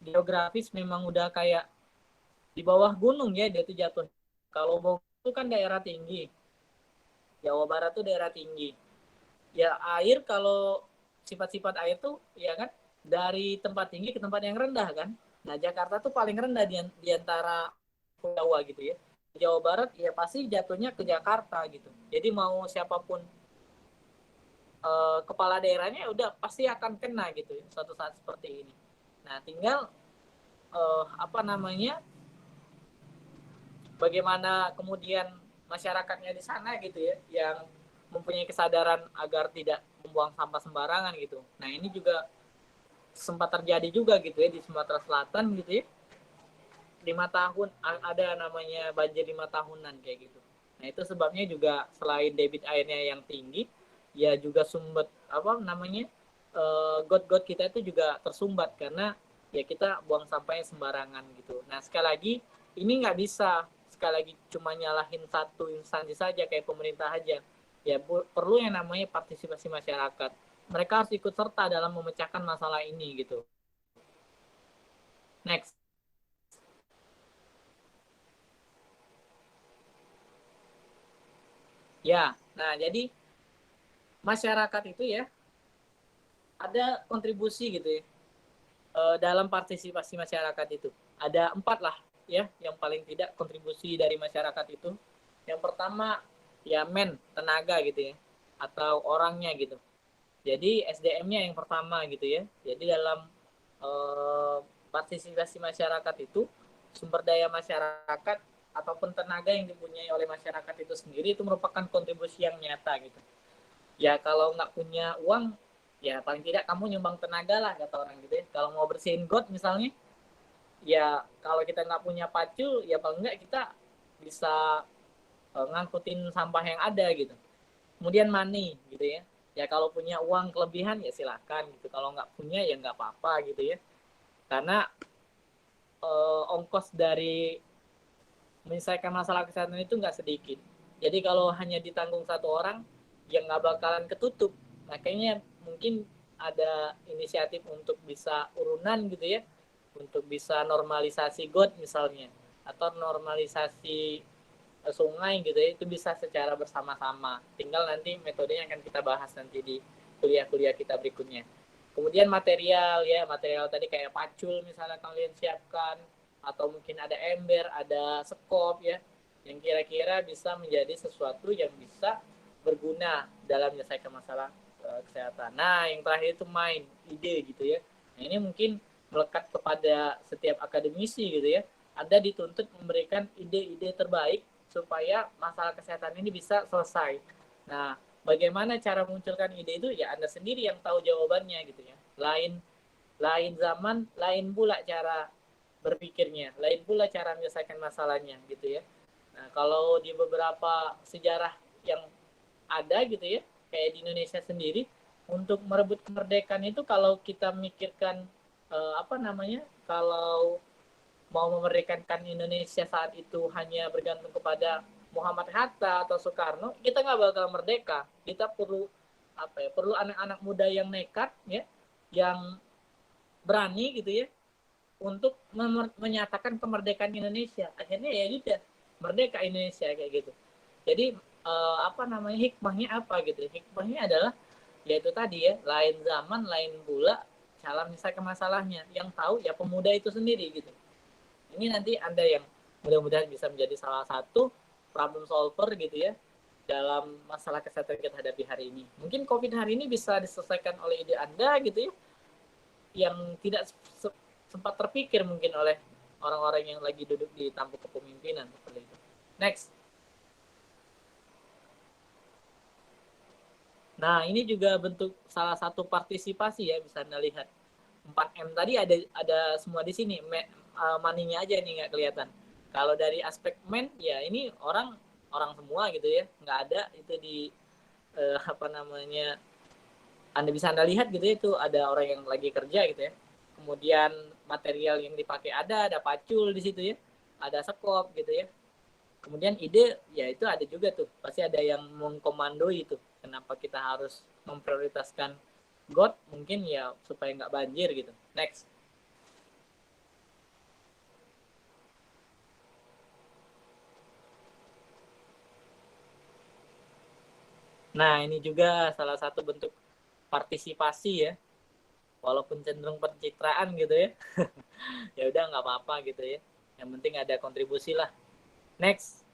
geografis memang udah kayak di bawah gunung ya dia tuh jatuh. Kalau Bogor itu kan daerah tinggi, Jawa Barat tuh daerah tinggi. Ya air kalau sifat-sifat air tuh ya kan dari tempat tinggi ke tempat yang rendah kan. Nah Jakarta tuh paling rendah di antara Jawa gitu ya. Jawa Barat ya pasti jatuhnya ke Jakarta gitu. Jadi mau siapapun kepala daerahnya udah pasti akan kena gitu ya, suatu saat seperti ini. Nah tinggal apa namanya, bagaimana kemudian masyarakatnya di sana gitu ya yang mempunyai kesadaran agar tidak membuang sampah sembarangan gitu. Nah ini juga sempat terjadi juga gitu ya di Sumatera Selatan gitu ya, 5 tahun ada namanya banjir 5 tahunan kayak gitu. Nah itu sebabnya juga selain debit airnya yang tinggi, ya juga sumber apa namanya got-got kita itu juga tersumbat karena ya kita buang sampahnya sembarangan gitu. Nah sekali lagi ini nggak bisa sekali lagi cuma nyalahin satu instansi saja kayak pemerintah aja. Ya perlu yang namanya partisipasi masyarakat. Mereka harus ikut serta dalam memecahkan masalah ini gitu. Next. Ya, nah jadi masyarakat itu ya ada kontribusi gitu ya dalam partisipasi masyarakat itu. Ada 4 lah ya yang paling tidak kontribusi dari masyarakat itu. Yang pertama ya tenaga gitu ya atau orangnya gitu. Jadi SDM-nya yang pertama gitu ya. Jadi dalam partisipasi masyarakat itu sumber daya masyarakat ataupun tenaga yang dipunyai oleh masyarakat itu sendiri itu merupakan kontribusi yang nyata gitu. Ya kalau nggak punya uang ya paling tidak kamu nyumbang tenaga lah kata orang gitu ya. Kalau mau bersihin got misalnya, ya kalau kita nggak punya pacul, ya paling nggak kita bisa ngangkutin sampah yang ada gitu. Kemudian money gitu ya. Ya kalau punya uang kelebihan ya silakan gitu. Kalau nggak punya ya nggak apa-apa gitu ya. Karena ongkos dari menyelesaikan masalah kesehatan itu nggak sedikit. Jadi kalau hanya ditanggung satu orang, ya nggak bakalan ketutup. Makanya mungkin ada inisiatif untuk bisa urunan gitu ya, untuk bisa normalisasi got misalnya, atau normalisasi sungai gitu ya, itu bisa secara bersama-sama. Tinggal nanti metodenya akan kita bahas nanti di kuliah-kuliah kita berikutnya. Kemudian material ya, material tadi kayak pacul misalnya kalian siapkan, atau mungkin ada ember, ada sekop ya, yang kira-kira bisa menjadi sesuatu yang bisa berguna dalam menyelesaikan masalah kesehatan. Nah, yang terakhir itu main, ide gitu ya. Nah, ini mungkin melekat kepada setiap akademisi gitu ya. Ada dituntut memberikan ide-ide terbaik supaya masalah kesehatan ini bisa selesai. Nah, bagaimana cara munculkan ide itu? Ya Anda sendiri yang tahu jawabannya gitu ya. Lain zaman, lain pula cara berpikirnya, lain pula cara menyelesaikan masalahnya gitu ya. Nah, kalau di beberapa sejarah yang ada gitu ya, kayak di Indonesia sendiri, untuk merebut kemerdekaan itu kalau kita mikirkan kalau mau memerdekakan Indonesia saat itu hanya bergantung kepada Muhammad Hatta atau Soekarno, kita nggak bakal merdeka. Kita perlu perlu anak-anak muda yang nekat ya, yang berani gitu ya, untuk menyatakan kemerdekaan Indonesia. Akhirnya ya udah merdeka Indonesia kayak gitu. Jadi hikmahnya apa gitu? Hikmahnya adalah yaitu tadi ya, lain zaman, lain pula cara menyelesaikan masalahnya. Yang tahu ya pemuda itu sendiri gitu. Ini nanti Anda yang mudah-mudahan bisa menjadi salah satu problem solver gitu ya dalam masalah kesehatan kita hadapi hari ini. Mungkin COVID hari ini bisa diselesaikan oleh ide Anda gitu ya, yang tidak sempat terpikir mungkin oleh orang-orang yang lagi duduk di tampuk kepemimpinan seperti itu. Next. Nah, ini juga bentuk salah satu partisipasi ya, bisa Anda lihat. 4M tadi ada semua di sini. Money-nya aja nih nggak kelihatan. Kalau dari aspek ya ini orang semua gitu ya, nggak ada itu di Anda bisa lihat gitu ya, itu ada orang yang lagi kerja gitu ya. Kemudian material yang dipakai ada pacul di situ ya, ada sekop gitu ya. Kemudian ide ya itu ada juga tuh, pasti ada yang mengkomandoi itu. Kenapa kita harus memprioritaskan got, mungkin ya supaya nggak banjir gitu. Next. Nah, ini juga salah satu bentuk partisipasi ya, walaupun cenderung pencitraan gitu ya. Ya udah nggak apa-apa gitu ya, yang penting ada kontribusi lah. Next.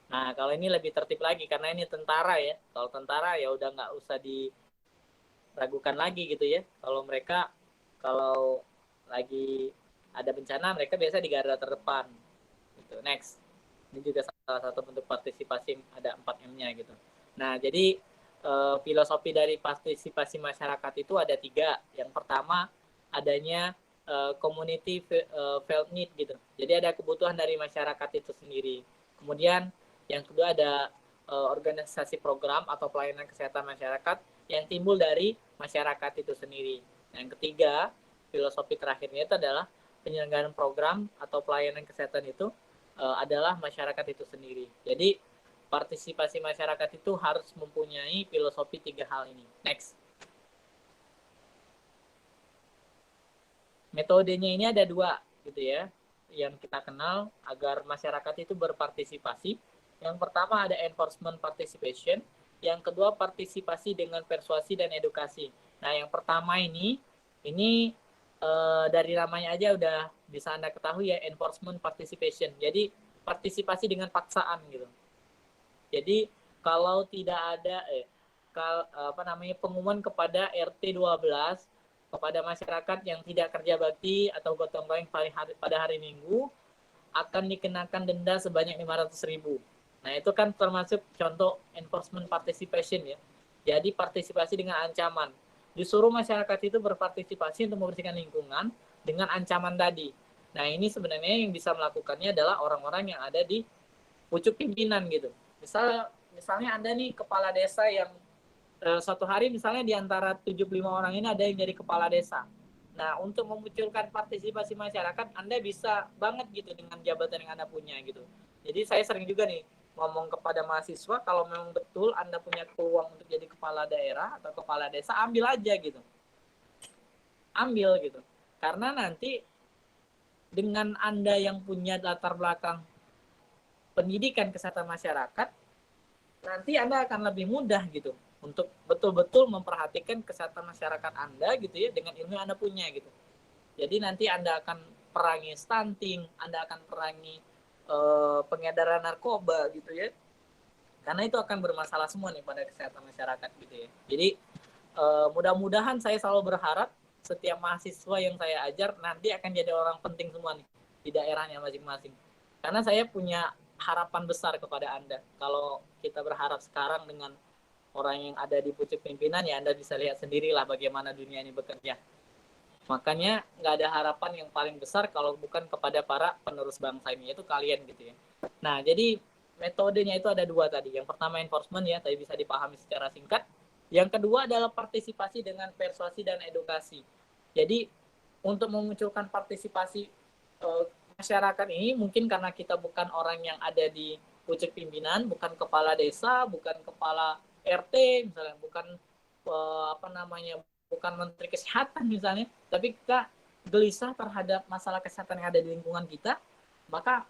Nah, kalau ini lebih tertib lagi karena ini tentara ya. Kalau tentara ya udah nggak usah diragukan lagi gitu ya. Kalau lagi ada bencana, mereka biasa di garda terdepan. Gitu. Next. Ini juga salah satu bentuk partisipasi, ada 4M-nya gitu. Nah, jadi filosofi dari partisipasi masyarakat itu ada 3. Yang pertama, adanya community felt need gitu. Jadi ada kebutuhan dari masyarakat itu sendiri. Kemudian yang kedua ada organisasi program atau pelayanan kesehatan masyarakat yang timbul dari masyarakat itu sendiri. Yang ketiga, filosofi terakhirnya itu adalah penyelenggaraan program atau pelayanan kesehatan itu adalah masyarakat itu sendiri. Jadi partisipasi masyarakat itu harus mempunyai filosofi 3 hal ini. Next. Metodenya ini ada 2 gitu ya, yang kita kenal agar masyarakat itu berpartisipasi. Yang pertama ada enforcement participation, yang kedua partisipasi dengan persuasi dan edukasi. Nah, yang pertama ini dari namanya aja udah bisa Anda ketahui ya, enforcement participation. Jadi partisipasi dengan paksaan gitu. Jadi kalau tidak ada pengumuman kepada RT 12 kepada masyarakat yang tidak kerja bakti atau gotong royong pada hari Minggu akan dikenakan denda sebanyak 500.000. Nah, itu kan termasuk contoh enforcement participation ya. Jadi partisipasi dengan ancaman. Disuruh masyarakat itu berpartisipasi untuk membersihkan lingkungan dengan ancaman tadi. Nah, ini sebenarnya yang bisa melakukannya adalah orang-orang yang ada di pucuk pimpinan gitu. Misalnya Anda nih kepala desa yang suatu hari misalnya di antara 75 orang ini ada yang jadi kepala desa. Nah, untuk memunculkan partisipasi masyarakat, Anda bisa banget gitu dengan jabatan yang Anda punya gitu. Jadi saya sering juga nih ngomong kepada mahasiswa, kalau memang betul Anda punya peluang untuk jadi kepala daerah atau kepala desa, ambil aja gitu. Ambil gitu. Karena nanti dengan Anda yang punya latar belakang pendidikan kesehatan masyarakat, nanti Anda akan lebih mudah gitu untuk betul-betul memperhatikan kesehatan masyarakat Anda gitu ya dengan ilmu yang Anda punya gitu. Jadi nanti Anda akan perangi stunting, Anda akan perangi pengedaran narkoba gitu ya. Karena itu akan bermasalah semua nih pada kesehatan masyarakat gitu ya. Jadi mudah-mudahan saya selalu berharap setiap mahasiswa yang saya ajar nanti akan jadi orang penting semua nih di daerahnya masing-masing. Karena saya punya harapan besar kepada Anda. Kalau kita berharap sekarang dengan orang yang ada di pucuk pimpinan, ya Anda bisa lihat sendirilah bagaimana dunia ini bekerja. Makanya nggak ada harapan yang paling besar kalau bukan kepada para penerus bangsa ini, yaitu kalian gitu ya. Nah, jadi metodenya itu ada dua tadi. Yang pertama enforcement ya, tadi bisa dipahami secara singkat. Yang kedua adalah partisipasi dengan persuasi dan edukasi. Jadi untuk memunculkan partisipasi masyarakat ini mungkin karena kita bukan orang yang ada di pucuk pimpinan, bukan kepala desa, bukan kepala RT misalnya, bukan bukan menteri kesehatan misalnya, tapi kita gelisah terhadap masalah kesehatan yang ada di lingkungan kita, maka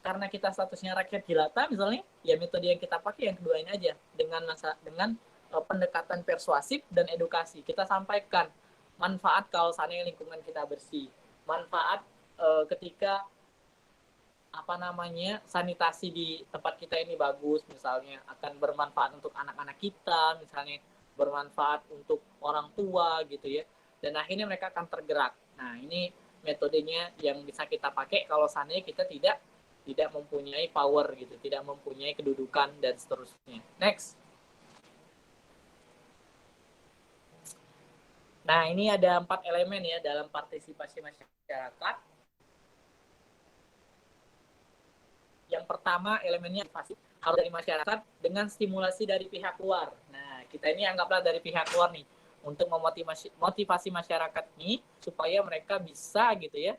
karena kita statusnya rakyat jelata misalnya, ya metode yang kita pakai yang kedua ini aja, dengan pendekatan persuasif dan edukasi. Kita sampaikan manfaat kalau seandainya lingkungan kita bersih, manfaat ketika sanitasi di tempat kita ini bagus misalnya, akan bermanfaat untuk anak-anak kita misalnya, bermanfaat untuk orang tua gitu ya, dan akhirnya mereka akan tergerak. Nah, ini metodenya yang bisa kita pakai kalau seandainya kita tidak mempunyai power gitu, tidak mempunyai kedudukan dan seterusnya. Next. Nah, ini ada 4 elemen ya dalam partisipasi masyarakat. Yang pertama elemennya harus dari masyarakat dengan stimulasi dari pihak luar. Nah, kita ini anggaplah dari pihak luar nih untuk memotivasi masyarakat ini supaya mereka bisa gitu ya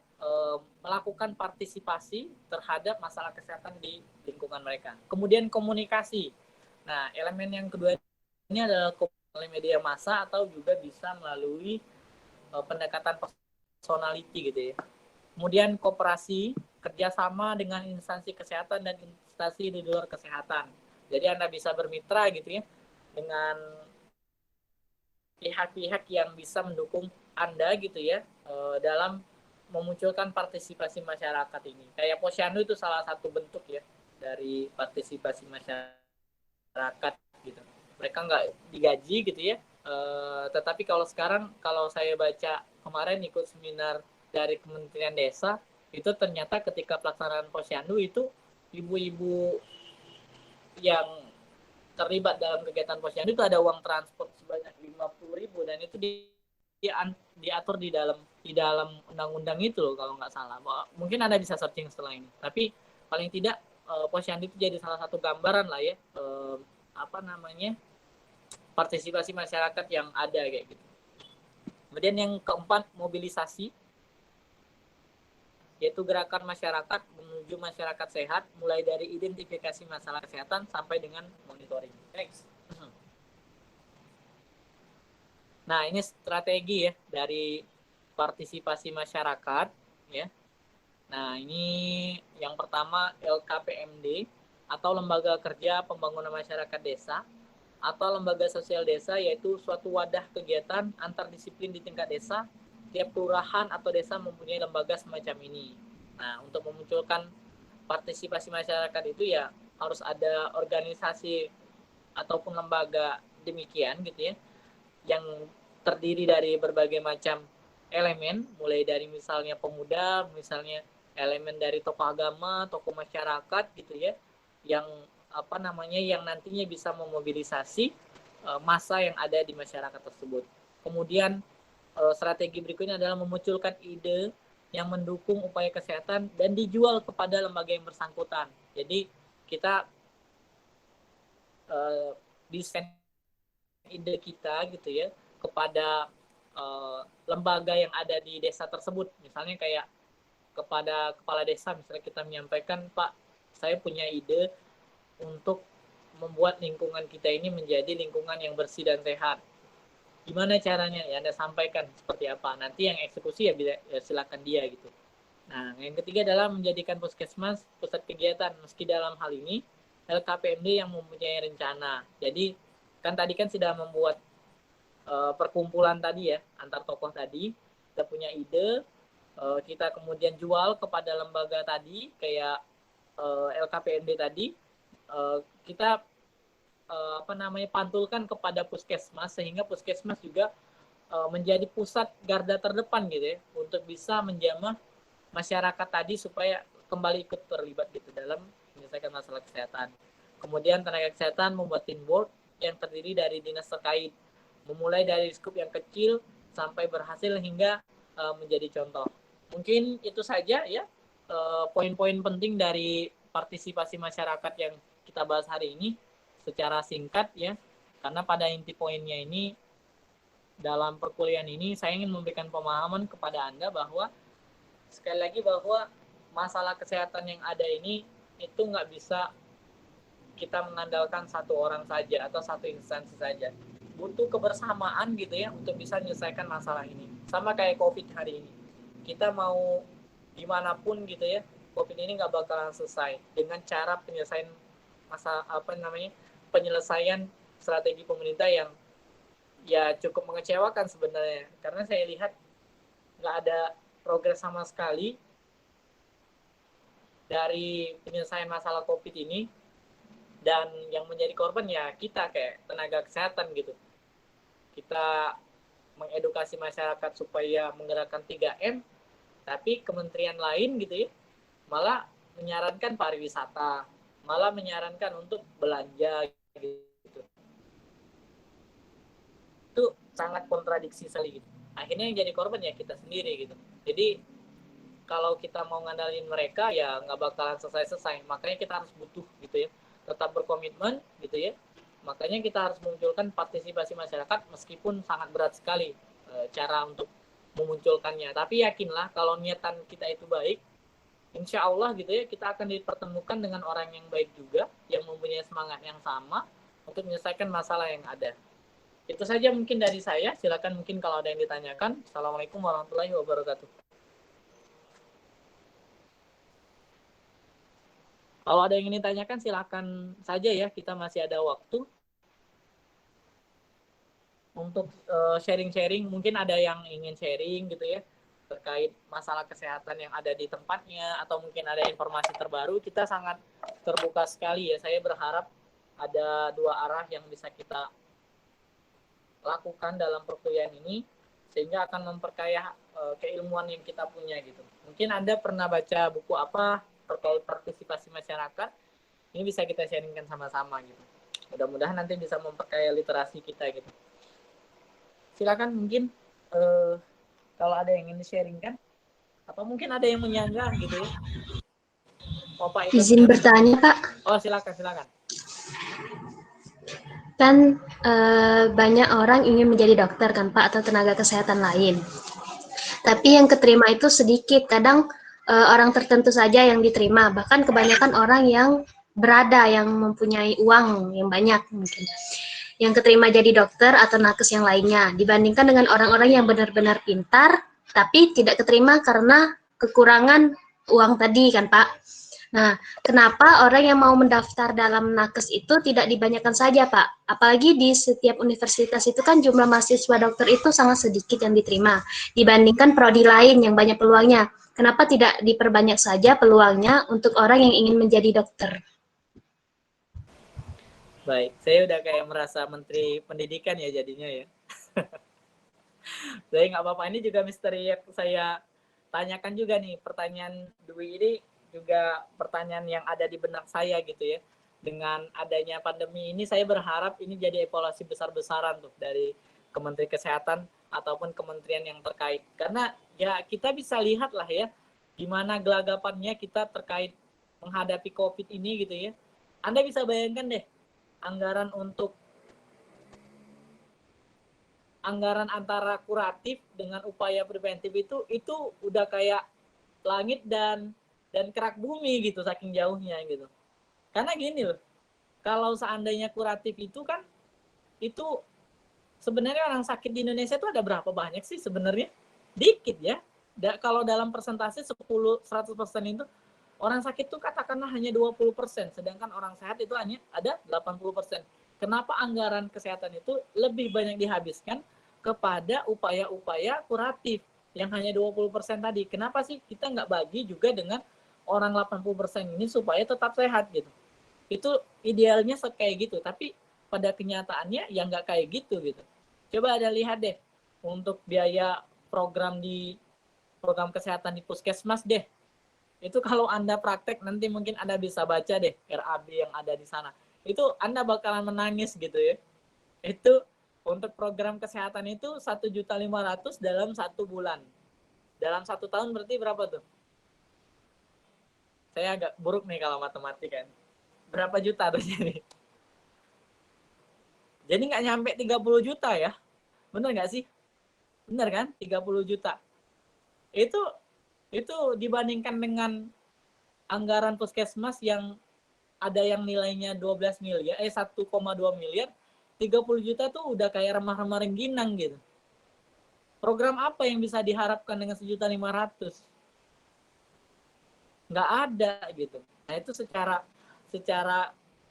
melakukan partisipasi terhadap masalah kesehatan di lingkungan mereka. Kemudian komunikasi. Nah, elemen yang kedua ini adalah melalui media massa atau juga bisa melalui pendekatan personality gitu ya. Kemudian kooperasi, kerjasama dengan instansi kesehatan dan instansi di luar kesehatan. Jadi Anda bisa bermitra gitu ya dengan pihak-pihak yang bisa mendukung Anda gitu ya dalam memunculkan partisipasi masyarakat ini. Kayak Posyandu itu salah satu bentuk ya dari partisipasi masyarakat gitu. Mereka nggak digaji gitu ya, tetapi kalau sekarang kalau saya baca kemarin ikut seminar dari Kementerian Desa, itu ternyata ketika pelaksanaan Posyandu itu ibu-ibu yang terlibat dalam kegiatan Posyandu itu ada uang transport sebanyak 50.000 dan itu diatur di dalam undang-undang itu loh kalau nggak salah. Mungkin Anda bisa searching setelah ini. Tapi paling tidak Posyandu itu jadi salah satu gambaran lah ya partisipasi masyarakat yang ada kayak gitu. Kemudian yang keempat mobilisasi, yaitu gerakan masyarakat menuju masyarakat sehat mulai dari identifikasi masalah kesehatan sampai dengan monitoring. Next. Nah, ini strategi ya dari partisipasi masyarakat ya. Nah, ini yang pertama LKPMD atau Lembaga Kerja Pembangunan Masyarakat Desa atau lembaga sosial desa, yaitu suatu wadah kegiatan antardisiplin di tingkat desa. Tiap kelurahan atau desa mempunyai lembaga semacam ini. Nah, untuk memunculkan partisipasi masyarakat itu ya harus ada organisasi ataupun lembaga demikian gitu ya, yang terdiri dari berbagai macam elemen, mulai dari misalnya pemuda, misalnya elemen dari tokoh agama, tokoh masyarakat gitu ya, yang yang nantinya bisa memobilisasi massa yang ada di masyarakat tersebut. Kemudian strategi berikutnya adalah memunculkan ide yang mendukung upaya kesehatan dan dijual kepada lembaga yang bersangkutan. Jadi kita desain ide kita gitu ya kepada lembaga yang ada di desa tersebut. Misalnya kayak kepada kepala desa, misalnya kita menyampaikan, Pak, saya punya ide untuk membuat lingkungan kita ini menjadi lingkungan yang bersih dan sehat. Gimana caranya? Ya Anda sampaikan seperti apa. Nanti yang eksekusi ya silakan dia gitu. Nah, yang ketiga adalah menjadikan puskesmas pusat kegiatan. Meski dalam hal ini LKPMD yang mempunyai rencana. Jadi kan tadi kan sudah membuat perkumpulan tadi ya antar tokoh tadi. Kita punya ide, kita kemudian jual kepada lembaga tadi kayak LKPMD tadi. Kita pantulkan kepada puskesmas sehingga puskesmas juga menjadi pusat garda terdepan gitu ya untuk bisa menjamah masyarakat tadi supaya kembali ikut terlibat gitu dalam menyelesaikan masalah kesehatan. Kemudian tenaga kesehatan membuat teamwork yang terdiri dari dinas terkait, memulai dari skup yang kecil sampai berhasil hingga menjadi contoh. Mungkin itu saja ya poin-poin penting dari partisipasi masyarakat yang kita bahas hari ini secara singkat ya, karena pada inti poinnya ini dalam perkuliahan ini saya ingin memberikan pemahaman kepada Anda bahwa sekali lagi bahwa masalah kesehatan yang ada ini itu nggak bisa kita mengandalkan satu orang saja atau satu instansi saja. Butuh kebersamaan gitu ya untuk bisa menyelesaikan masalah ini. Sama kayak COVID hari ini. Kita mau dimanapun gitu ya, COVID ini nggak bakalan selesai dengan cara penyelesaian penyelesaian strategi pemerintah yang ya cukup mengecewakan sebenarnya. Karena saya lihat nggak ada progres sama sekali dari penyelesaian masalah COVID ini, dan yang menjadi korban ya kita kayak tenaga kesehatan gitu. Kita mengedukasi masyarakat supaya menggerakkan 3M, tapi kementerian lain gitu ya malah menyarankan pariwisata, malah menyarankan untuk belanja gitu. Itu sangat kontradiksi sekali gitu. Akhirnya yang jadi korban ya kita sendiri gitu. Jadi kalau kita mau ngandalin mereka ya nggak bakalan selesai-selesai. Makanya kita harus butuh gitu ya, tetap berkomitmen gitu ya. Makanya kita harus munculkan partisipasi masyarakat meskipun sangat berat sekali cara untuk memunculkannya. Tapi yakinlah kalau niatan kita itu baik, insya Allah gitu ya kita akan dipertemukan dengan orang yang baik juga, yang mempunyai semangat yang sama untuk menyelesaikan masalah yang ada. Itu saja mungkin dari saya. Silakan mungkin kalau ada yang ditanyakan. Assalamualaikum warahmatullahi wabarakatuh. Kalau ada yang ingin ditanyakan silakan saja ya, kita masih ada waktu untuk sharing-sharing. Mungkin ada yang ingin sharing gitu ya terkait masalah kesehatan yang ada di tempatnya, atau mungkin ada informasi terbaru. Kita sangat terbuka sekali ya. Saya berharap ada dua arah yang bisa kita lakukan dalam perkuliahan ini sehingga akan memperkaya keilmuan yang kita punya gitu. Mungkin Anda pernah baca buku apa terkait partisipasi masyarakat, ini bisa kita sharingkan sama-sama gitu. Mudah-mudahan nanti bisa memperkaya literasi kita gitu. Silakan mungkin kalau ada yang ingin sharingkan, atau mungkin ada yang menyanggah gitu ya. Oh, Pak, Izin bertanya, Pak. Oh, silakan. Kan banyak orang ingin menjadi dokter kan, Pak, atau tenaga kesehatan lain. Tapi yang keterima itu sedikit. Kadang orang tertentu saja yang diterima. Bahkan kebanyakan orang yang berada, yang mempunyai uang yang banyak mungkin, yang keterima jadi dokter atau nakes yang lainnya, dibandingkan dengan orang-orang yang benar-benar pintar tapi tidak keterima karena kekurangan uang tadi kan, Pak. Nah, kenapa orang yang mau mendaftar dalam nakes itu tidak dibanyakan saja, Pak? Apalagi di setiap universitas itu kan jumlah mahasiswa dokter itu sangat sedikit yang diterima dibandingkan prodi lain yang banyak peluangnya. Kenapa tidak diperbanyak saja peluangnya untuk orang yang ingin menjadi dokter? Baik, saya udah kayak merasa menteri pendidikan ya jadinya ya. Saya nggak apa-apa, ini juga misteri yang saya tanyakan juga nih. Pertanyaan Dwi ini juga pertanyaan yang ada di benak saya gitu ya. dengan adanya pandemi ini saya berharap ini jadi evaluasi besar-besaran tuh dari Kementerian Kesehatan ataupun kementerian yang terkait. Karena ya kita bisa lihat lah ya gimana gelagapannya kita terkait menghadapi COVID ini gitu ya. Anda bisa bayangkan deh anggaran antara kuratif dengan upaya preventif itu udah kayak langit dan kerak bumi gitu saking jauhnya gitu. Karena gini loh, kalau seandainya kuratif itu kan, itu sebenarnya orang sakit di Indonesia itu ada berapa banyak sih sebenarnya? Dikit ya. Kalau dalam persentase 10-100% itu, orang sakit itu katakanlah hanya 20%, sedangkan orang sehat itu hanya ada 80%. Kenapa anggaran kesehatan itu lebih banyak dihabiskan kepada upaya-upaya kuratif yang hanya 20% tadi? Kenapa sih kita nggak bagi juga dengan orang 80% ini supaya tetap sehat gitu? Itu idealnya kayak gitu, tapi pada kenyataannya ya nggak kayak gitu gitu. Coba ada lihat deh untuk biaya program kesehatan di puskesmas deh, itu kalau Anda praktek nanti mungkin Anda bisa baca deh RAB yang ada di sana, itu Anda bakalan menangis gitu ya. Itu untuk program kesehatan itu 1.500.000 dalam 1 bulan, dalam 1 tahun berarti berapa tuh? Saya agak buruk nih kalau matematik kan. Berapa juta tuh jadi? Jadi nggak nyampe 30 juta ya. Bener nggak sih? Bener kan? 30 juta. Itu dibandingkan dengan anggaran puskesmas yang ada yang nilainya 12 miliar, 1,2 miliar, 30 juta tuh udah kayak remah-remah rengginang gitu. Program apa yang bisa diharapkan dengan 1.500.000? Nggak ada gitu. Nah itu secara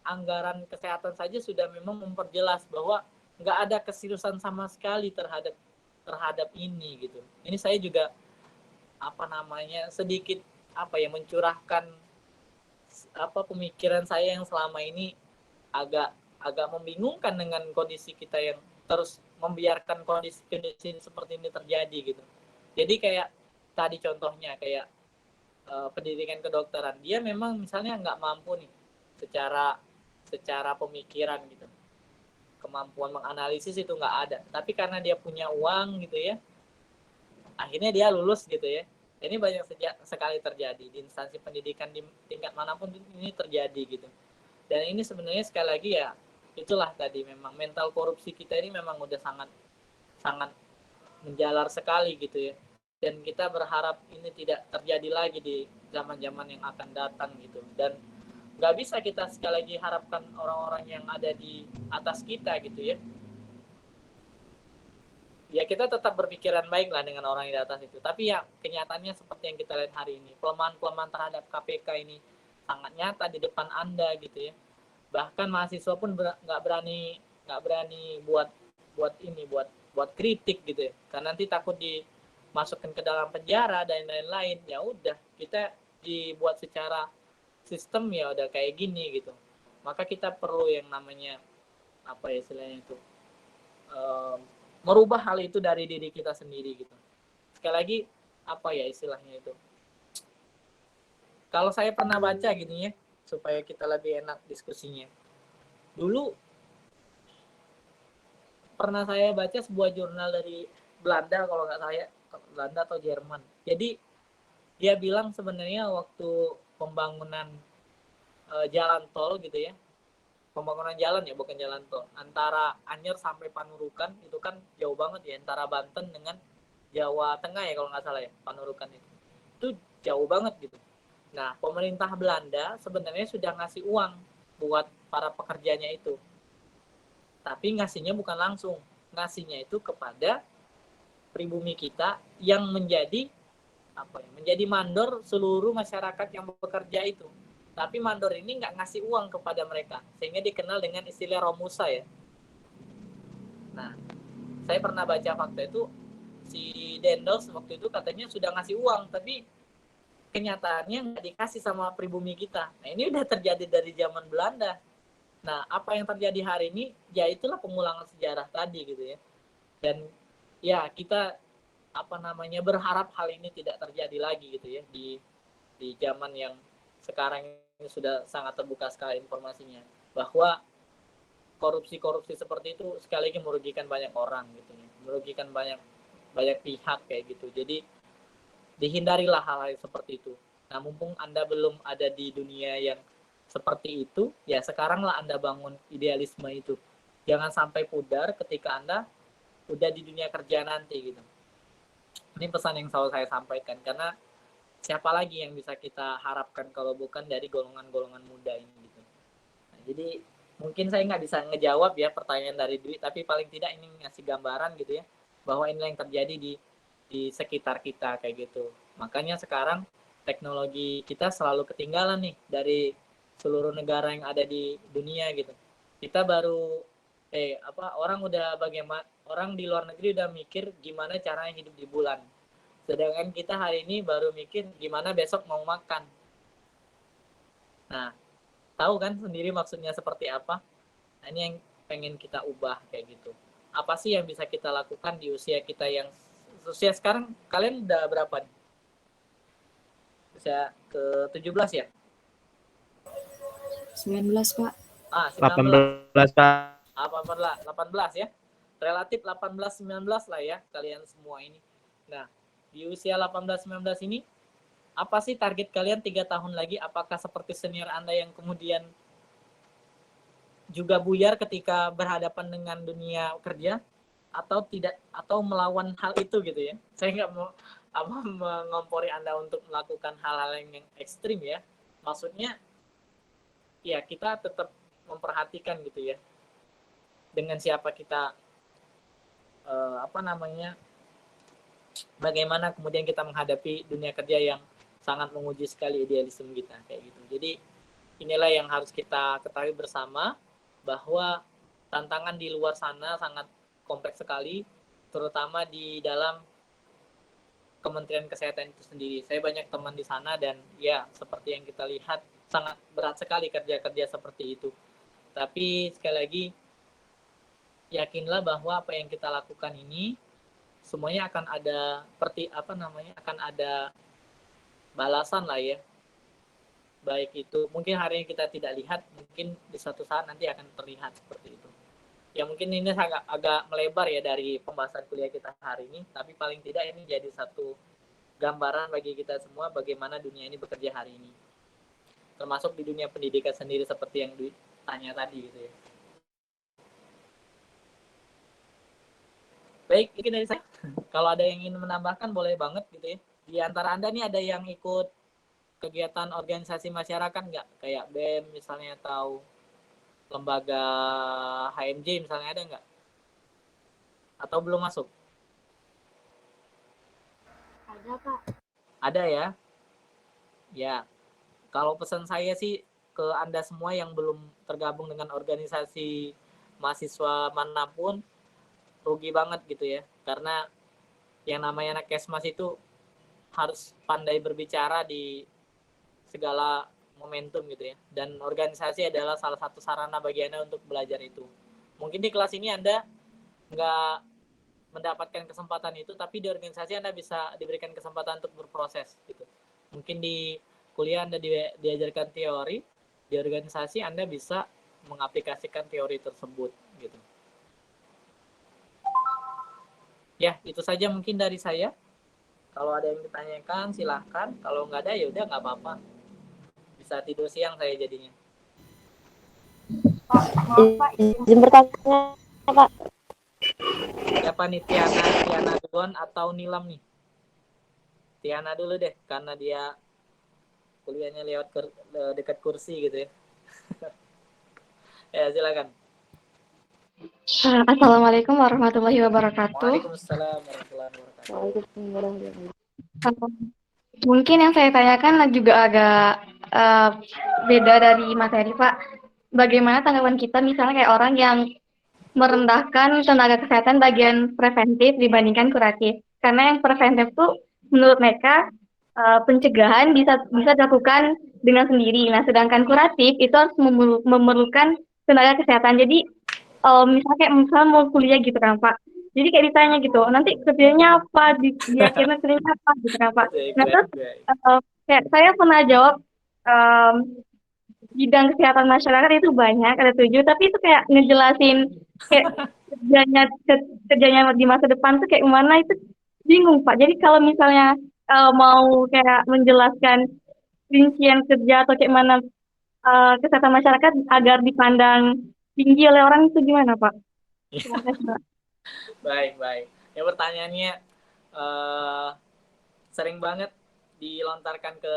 anggaran kesehatan saja sudah memang memperjelas bahwa nggak ada keseriusan sama sekali terhadap ini gitu. Ini saya juga sedikit mencurahkan pemikiran saya yang selama ini agak membingungkan dengan kondisi kita yang terus membiarkan kondisi seperti ini terjadi gitu. Jadi kayak tadi contohnya kayak pendidikan kedokteran, dia memang misalnya nggak mampu nih secara pemikiran gitu, kemampuan menganalisis itu nggak ada, tapi karena dia punya uang gitu ya, akhirnya dia lulus gitu ya. Ini banyak sekali terjadi di instansi pendidikan di tingkat manapun ini terjadi gitu. Dan ini sebenarnya sekali lagi ya itulah tadi, memang mental korupsi kita ini memang udah sangat menjalar sekali gitu ya. Dan kita berharap ini tidak terjadi lagi di zaman-zaman yang akan datang gitu. Dan nggak bisa kita sekali lagi harapkan orang-orang yang ada di atas kita gitu ya. Ya kita tetap berpikiran baik lah dengan orang yang di atas itu. Tapi ya kenyataannya seperti yang kita lihat hari ini, pelemahan terhadap KPK ini sangat nyata di depan Anda gitu ya. Bahkan mahasiswa pun nggak berani buat kritik gitu ya, karena nanti takut dimasukkan ke dalam penjara dan lain-lain. Ya udah, kita dibuat secara sistem ya udah kayak gini gitu. Maka kita perlu yang namanya istilahnya itu merubah hal itu dari diri kita sendiri gitu. Sekali lagi istilahnya itu, kalau saya pernah baca gini ya, supaya kita lebih enak diskusinya. Dulu pernah saya baca sebuah jurnal dari Belanda, kalau nggak saya Belanda atau Jerman. Jadi dia bilang sebenarnya waktu pembangunan jalan tol gitu ya, pembangunan jalan ya bukan jalan tol, antara Anyer sampai Panurukan itu kan jauh banget ya, antara Banten dengan Jawa Tengah ya kalau nggak salah ya, Panurukan itu jauh banget gitu. Nah pemerintah Belanda sebenarnya sudah ngasih uang buat para pekerjanya itu, tapi ngasihnya bukan langsung, ngasihnya itu kepada pribumi kita yang menjadi mandor seluruh masyarakat yang bekerja itu. Tapi mandor ini nggak ngasih uang kepada mereka, sehingga dikenal dengan istilah romusa ya. Nah, saya pernah baca fakta itu, si Dendels waktu itu katanya sudah ngasih uang, tapi kenyataannya nggak dikasih sama pribumi kita. Nah, ini udah terjadi dari zaman Belanda. Nah, apa yang terjadi hari ini, ya itulah pengulangan sejarah tadi gitu ya. Dan ya kita berharap hal ini tidak terjadi lagi gitu ya di zaman yang sekarang ini sudah sangat terbuka sekali informasinya, bahwa korupsi seperti itu sekali lagi merugikan banyak orang gitu ya, merugikan banyak pihak kayak gitu. Jadi dihindarilah hal-hal seperti itu. Nah, mumpung Anda belum ada di dunia yang seperti itu, ya sekaranglah Anda bangun idealisme itu. Jangan sampai pudar ketika Anda udah di dunia kerja nanti gitu. Ini pesan yang selalu saya sampaikan, karena siapa lagi yang bisa kita harapkan kalau bukan dari golongan-golongan muda ini gitu. Nah, jadi mungkin saya nggak bisa ngejawab ya pertanyaan dari Dwi, tapi paling tidak ini ngasih gambaran gitu ya, bahwa ini yang terjadi di sekitar kita kayak gitu. Makanya sekarang teknologi kita selalu ketinggalan nih dari seluruh negara yang ada di dunia gitu. Kita baru orang udah bagaimana, orang di luar negeri udah mikir gimana caranya hidup di bulan. Sedangkan kita hari ini baru mikir gimana besok mau makan. Nah, tahu kan sendiri maksudnya seperti apa? Nah, ini yang pengen kita ubah kayak gitu. Apa sih yang bisa kita lakukan di usia kita yang usia sekarang? Kalian udah berapa nih? Usia ke-17 ya? 19, Pak. 19. 18, Pak. 18 ya. Relatif 18-19 lah ya kalian semua ini. Nah, di usia 18-19 ini, apa sih target kalian 3 tahun lagi? Apakah seperti senior Anda yang kemudian juga buyar ketika berhadapan dengan dunia kerja, atau tidak, atau melawan hal itu gitu ya? Saya nggak mau mengompori Anda untuk melakukan hal-hal yang ekstrim ya. Maksudnya, ya kita tetap memperhatikan gitu ya, dengan siapa kita, bagaimana kemudian kita menghadapi dunia kerja yang sangat menguji sekali idealisme kita kayak gitu. Jadi inilah yang harus kita ketahui bersama, bahwa tantangan di luar sana sangat kompleks sekali, terutama di dalam Kementerian Kesehatan itu sendiri. Saya banyak teman di sana dan ya seperti yang kita lihat sangat berat sekali kerja-kerja seperti itu. Tapi sekali lagi, yakinlah bahwa apa yang kita lakukan ini semuanya akan ada akan ada balasan lah ya. Baik itu mungkin hari ini kita tidak lihat, mungkin di suatu saat nanti akan terlihat seperti itu. Ya mungkin ini agak melebar ya dari pembahasan kuliah kita hari ini, tapi paling tidak ini jadi satu gambaran bagi kita semua bagaimana dunia ini bekerja hari ini. Termasuk di dunia pendidikan sendiri seperti yang ditanya tadi gitu ya. Baik, ini dari saya. Kalau ada yang ingin menambahkan boleh banget gitu ya. Di antara Anda nih ada yang ikut kegiatan organisasi masyarakat nggak? Kayak BEM misalnya, atau lembaga HMJ misalnya, ada nggak? Atau belum masuk? Ada, Pak. Ada ya? Ya, kalau pesan saya sih ke Anda semua yang belum tergabung dengan organisasi mahasiswa manapun, rugi banget gitu ya. Karena yang namanya anak Kesmas itu harus pandai berbicara di segala momentum gitu ya. Dan organisasi adalah salah satu sarana bagi Anda untuk belajar itu. Mungkin di kelas ini Anda nggak mendapatkan kesempatan itu, tapi di organisasi Anda bisa diberikan kesempatan untuk berproses gitu. Mungkin di kuliah Anda diajarkan teori, di organisasi Anda bisa mengaplikasikan teori tersebut gitu. Ya, itu saja mungkin dari saya. Kalau ada yang ditanyakan silahkan, kalau nggak ada ya udah nggak apa-apa. Bisa tidur siang saya jadinya. Izin bertanya, Pak. Siapa nih, Tiana duluan atau Nilam nih? Tiana dulu deh, karena dia kuliahnya lewat dekat kursi gitu ya. Ya, silakan. Assalamualaikum warahmatullahi wabarakatuh. Waalaikumsalam warahmatullahi wabarakatuh. Mungkin yang saya tanyakan juga agak beda dari materi, Pak. Bagaimana tanggapan kita misalnya kayak orang yang merendahkan tenaga kesehatan bagian preventif dibandingkan kuratif? Karena yang preventif tuh menurut mereka pencegahan bisa dilakukan dengan sendiri. Nah, sedangkan kuratif itu harus memerlukan tenaga kesehatan. Jadi misalnya mau kuliah gitu kan Pak, jadi kayak ditanya gitu, nanti kerjanya apa, di akhirnya kerjanya apa gitu kan Pak. Nah terus kayak saya pernah jawab bidang kesehatan masyarakat itu banyak, ada 7, tapi itu kayak ngejelasin kayak kerjanya di masa depan tuh kayak gimana itu bingung, Pak. Jadi kalau misalnya mau kayak menjelaskan rincian kerja atau kayak mana kesehatan masyarakat agar dipandang tinggi oleh orang itu gimana, Pak? Terima kasih, Pak. Baik, baik. Ya pertanyaannya eh, sering banget dilontarkan ke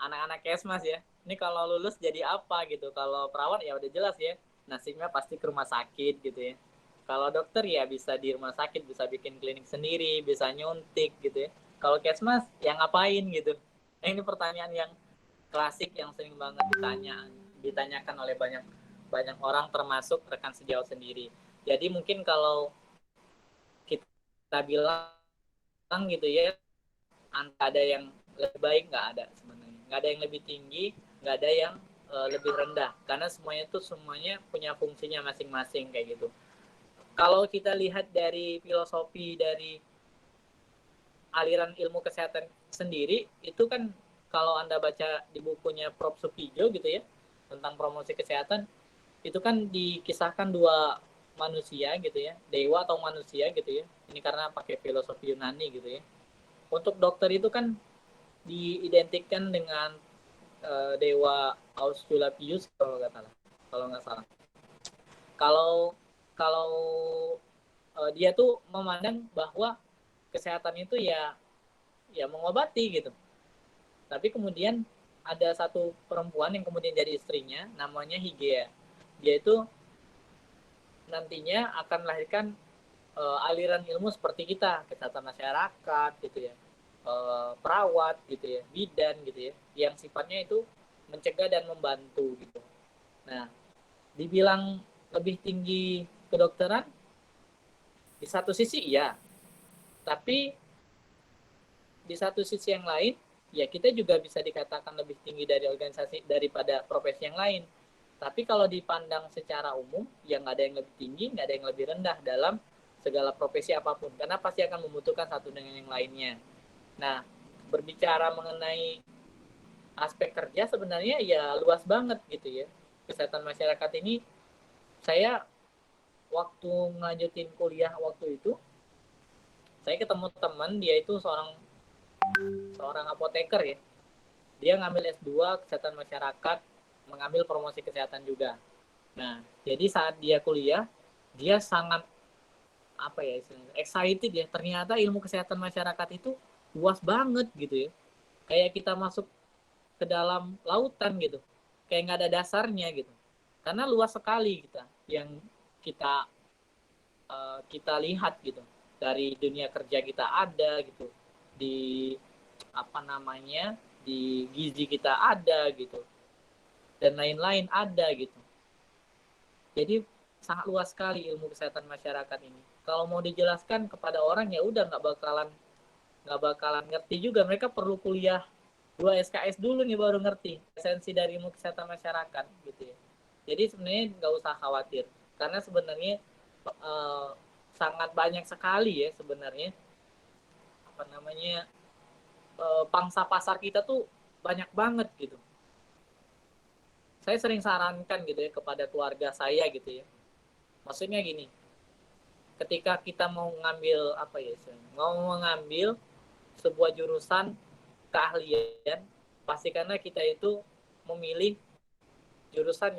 anak-anak kesmas ya. Ini kalau lulus jadi apa gitu. Kalau perawat ya udah jelas ya. Nasibnya pasti ke rumah sakit gitu ya. Kalau dokter ya bisa di rumah sakit, bisa bikin klinik sendiri, bisa nyuntik gitu ya. Kalau kesmas ya ngapain gitu. Nah, ini pertanyaan yang klasik yang sering banget ditanyakan oleh banyak banyak orang termasuk rekan sejawat sendiri. Jadi mungkin kalau kita bilang gitu ya, ada yang lebih baik nggak ada sebenarnya, nggak ada yang lebih tinggi, nggak ada yang lebih rendah, karena semuanya punya fungsinya masing-masing kayak gitu. Kalau kita lihat dari filosofi dari aliran ilmu kesehatan sendiri, itu kan kalau Anda baca di bukunya Prof. Supijo gitu ya, tentang promosi kesehatan, itu kan dikisahkan dua manusia gitu ya, dewa atau manusia gitu ya. Ini karena pakai filosofi Yunani gitu ya. Untuk dokter itu kan diidentikan dengan dewa Aesculapius kalau nggak salah. Kalau kalau dia tuh memandang bahwa kesehatan itu ya mengobati gitu. Tapi kemudian ada satu perempuan yang kemudian jadi istrinya, namanya Hygieia. Dia itu nantinya akan melahirkan aliran ilmu seperti kita, kesehatan masyarakat gitu ya, perawat gitu ya, bidan gitu ya, yang sifatnya itu mencegah dan membantu gitu. Nah, dibilang lebih tinggi kedokteran, di satu sisi iya, tapi di satu sisi yang lain, ya kita juga bisa dikatakan lebih tinggi dari organisasi daripada profesi yang lain. Tapi kalau dipandang secara umum, ya nggak ada yang lebih tinggi, nggak ada yang lebih rendah dalam segala profesi apapun, karena pasti akan membutuhkan satu dengan yang lainnya. Nah, berbicara mengenai aspek kerja sebenarnya ya luas banget gitu ya. Kesehatan masyarakat ini, saya waktu ngelanjutin kuliah waktu itu, saya ketemu teman, dia itu seorang apoteker ya. Dia ngambil S2 kesehatan masyarakat, mengambil promosi kesehatan juga. Nah, jadi saat dia kuliah, dia sangat excited ya, ternyata ilmu kesehatan masyarakat itu luas banget gitu ya, kayak kita masuk ke dalam lautan gitu, kayak nggak ada dasarnya gitu, karena luas sekali yang kita kita lihat gitu, dari dunia kerja kita ada gitu, di di gizi kita ada gitu, dan lain-lain ada gitu. Jadi sangat luas sekali ilmu kesehatan masyarakat ini. Kalau mau dijelaskan kepada orang ya udah nggak bakalan ngerti juga. Mereka perlu kuliah 2 SKS dulu nih baru ngerti esensi dari ilmu kesehatan masyarakat gitu ya. Jadi sebenarnya nggak usah khawatir, karena sebenarnya sangat banyak sekali ya sebenarnya pangsa pasar kita tuh banyak banget gitu. Saya sering sarankan gitu ya kepada keluarga saya gitu ya. Maksudnya gini, ketika kita mau mengambil sebuah jurusan keahlian, pastikanlah kita itu memilih jurusan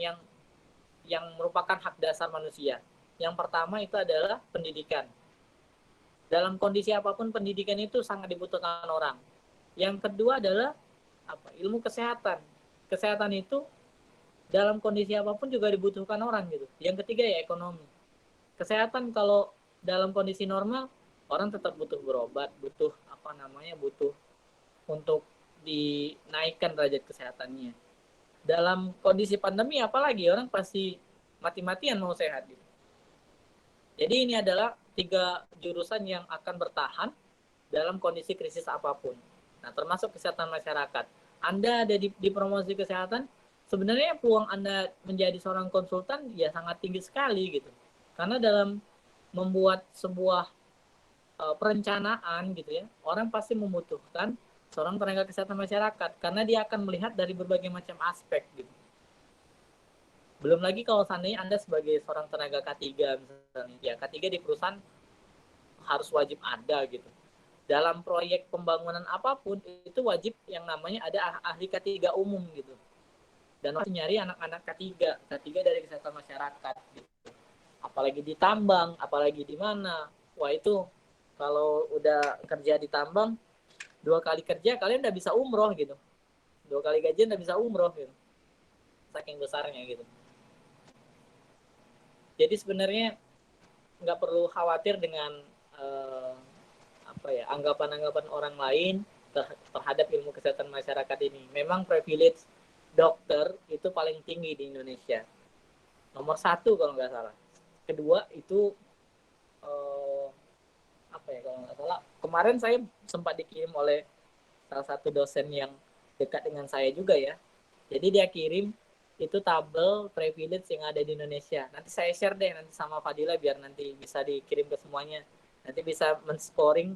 yang merupakan hak dasar manusia. Yang pertama itu adalah pendidikan. Dalam kondisi apapun pendidikan itu sangat dibutuhkan orang. Yang kedua adalah ilmu kesehatan. Kesehatan itu dalam kondisi apapun juga dibutuhkan orang gitu. Yang ketiga ya ekonomi. Kesehatan kalau dalam kondisi normal orang tetap butuh berobat, butuh butuh untuk dinaikkan derajat kesehatannya. Dalam kondisi pandemi apalagi orang pasti mati-matian mau sehat gitu. Jadi ini adalah 3 jurusan yang akan bertahan dalam kondisi krisis apapun. Nah, termasuk kesehatan masyarakat. Anda ada di promosi kesehatan, sebenarnya peluang Anda menjadi seorang konsultan ya sangat tinggi sekali gitu. Karena dalam membuat sebuah perencanaan gitu ya, orang pasti membutuhkan seorang tenaga kesehatan masyarakat karena dia akan melihat dari berbagai macam aspek gitu. Belum lagi kalau seandainya Anda sebagai seorang tenaga K3 misalnya, ya K3 di perusahaan harus wajib ada gitu. Dalam proyek pembangunan apapun itu wajib yang namanya ada ahli K3 umum gitu. Dan harus nyari anak-anak K3 dari kesehatan masyarakat gitu. Apalagi di tambang, apalagi di mana. Wah itu kalau udah kerja di tambang 2 kali kerja kalian udah bisa umroh gitu. 2 kali gajian udah bisa umroh gitu. Saking besarnya gitu. Jadi sebenarnya nggak perlu khawatir dengan anggapan-anggapan orang lain terhadap ilmu kesehatan masyarakat ini. Memang privilege dokter itu paling tinggi di Indonesia. Nomor 1 kalau nggak salah. Kedua itu kalau nggak salah kemarin saya sempat dikirim oleh salah satu dosen yang dekat dengan saya juga ya. Jadi dia kirim itu tabel privilege yang ada di Indonesia. Nanti saya share deh nanti sama Fadila biar nanti bisa dikirim ke semuanya. Nanti bisa men-scoring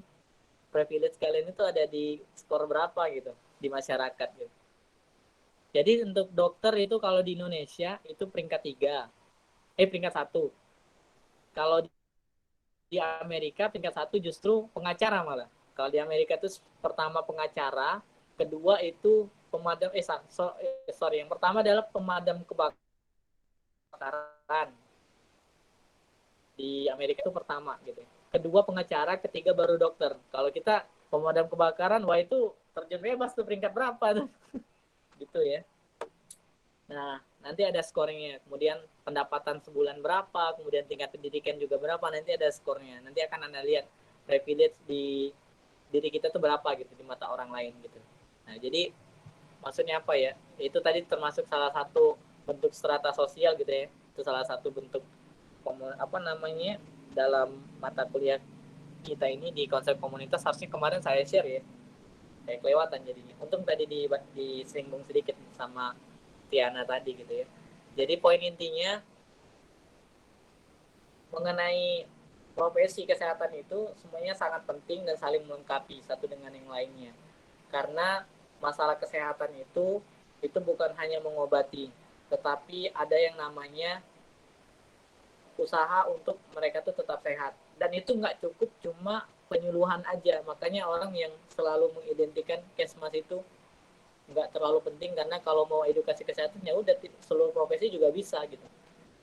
privilege kalian itu ada di skor berapa gitu di masyarakat gitu. Jadi untuk dokter itu kalau di Indonesia itu peringkat 1. Kalau di Amerika peringkat 1 justru pengacara malah. Kalau di Amerika itu pertama pengacara, kedua itu pemadam yang pertama adalah pemadam kebakaran. Di Amerika itu pertama gitu. Kedua pengacara, ketiga baru dokter. Kalau kita pemadam kebakaran, wah itu terjun bebas tuh peringkat berapa tuh. Gitu ya. Nah, nanti ada skornya. Kemudian pendapatan sebulan berapa, kemudian tingkat pendidikan juga berapa, nanti ada skornya. Nanti akan Anda lihat privilege di diri kita tuh berapa gitu di mata orang lain gitu. Nah, jadi maksudnya apa ya? Itu tadi termasuk salah satu bentuk strata sosial gitu ya. Itu salah satu bentuk dalam mata kuliah kita ini di konsep komunitas. Harusnya kemarin saya share ya. Saya kelewatan jadinya. Untung tadi disinggung sedikit sama Tiana tadi gitu ya. Jadi poin intinya mengenai profesi kesehatan itu semuanya sangat penting dan saling melengkapi satu dengan yang lainnya. Karena masalah kesehatan itu bukan hanya mengobati, tetapi ada yang namanya usaha untuk mereka tuh tetap sehat. Dan itu nggak cukup cuma penyuluhan aja. Makanya orang yang selalu mengidentikan Kesmas itu nggak terlalu penting, karena kalau mau edukasi kesehatan ya udah seluruh profesi juga bisa gitu.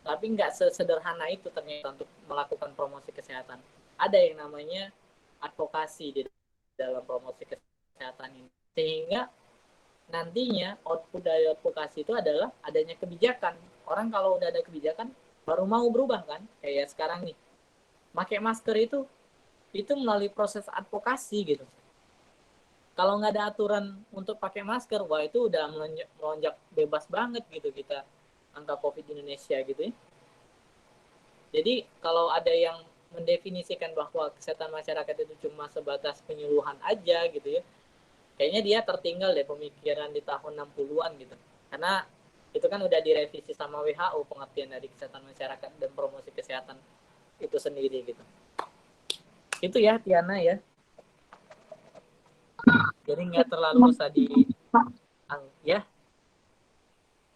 Tapi nggak sesederhana itu ternyata untuk melakukan promosi kesehatan. Ada yang namanya advokasi di dalam promosi kesehatan ini. Sehingga nantinya output dari advokasi itu adalah adanya kebijakan. Orang kalau udah ada kebijakan baru mau berubah kan. Kayak sekarang nih, pakai masker itu melalui proses advokasi gitu. Kalau nggak ada aturan untuk pakai masker, wah itu udah melonjak bebas banget gitu kita angka COVID di Indonesia gitu ya. Jadi kalau ada yang mendefinisikan bahwa kesehatan masyarakat itu cuma sebatas penyuluhan aja gitu ya, kayaknya dia tertinggal deh pemikiran di tahun 60-an gitu. Karena itu kan udah direvisi sama WHO pengertian dari kesehatan masyarakat dan promosi kesehatan itu sendiri gitu. Itu ya Tiana ya. Jadi nggak terlalu usah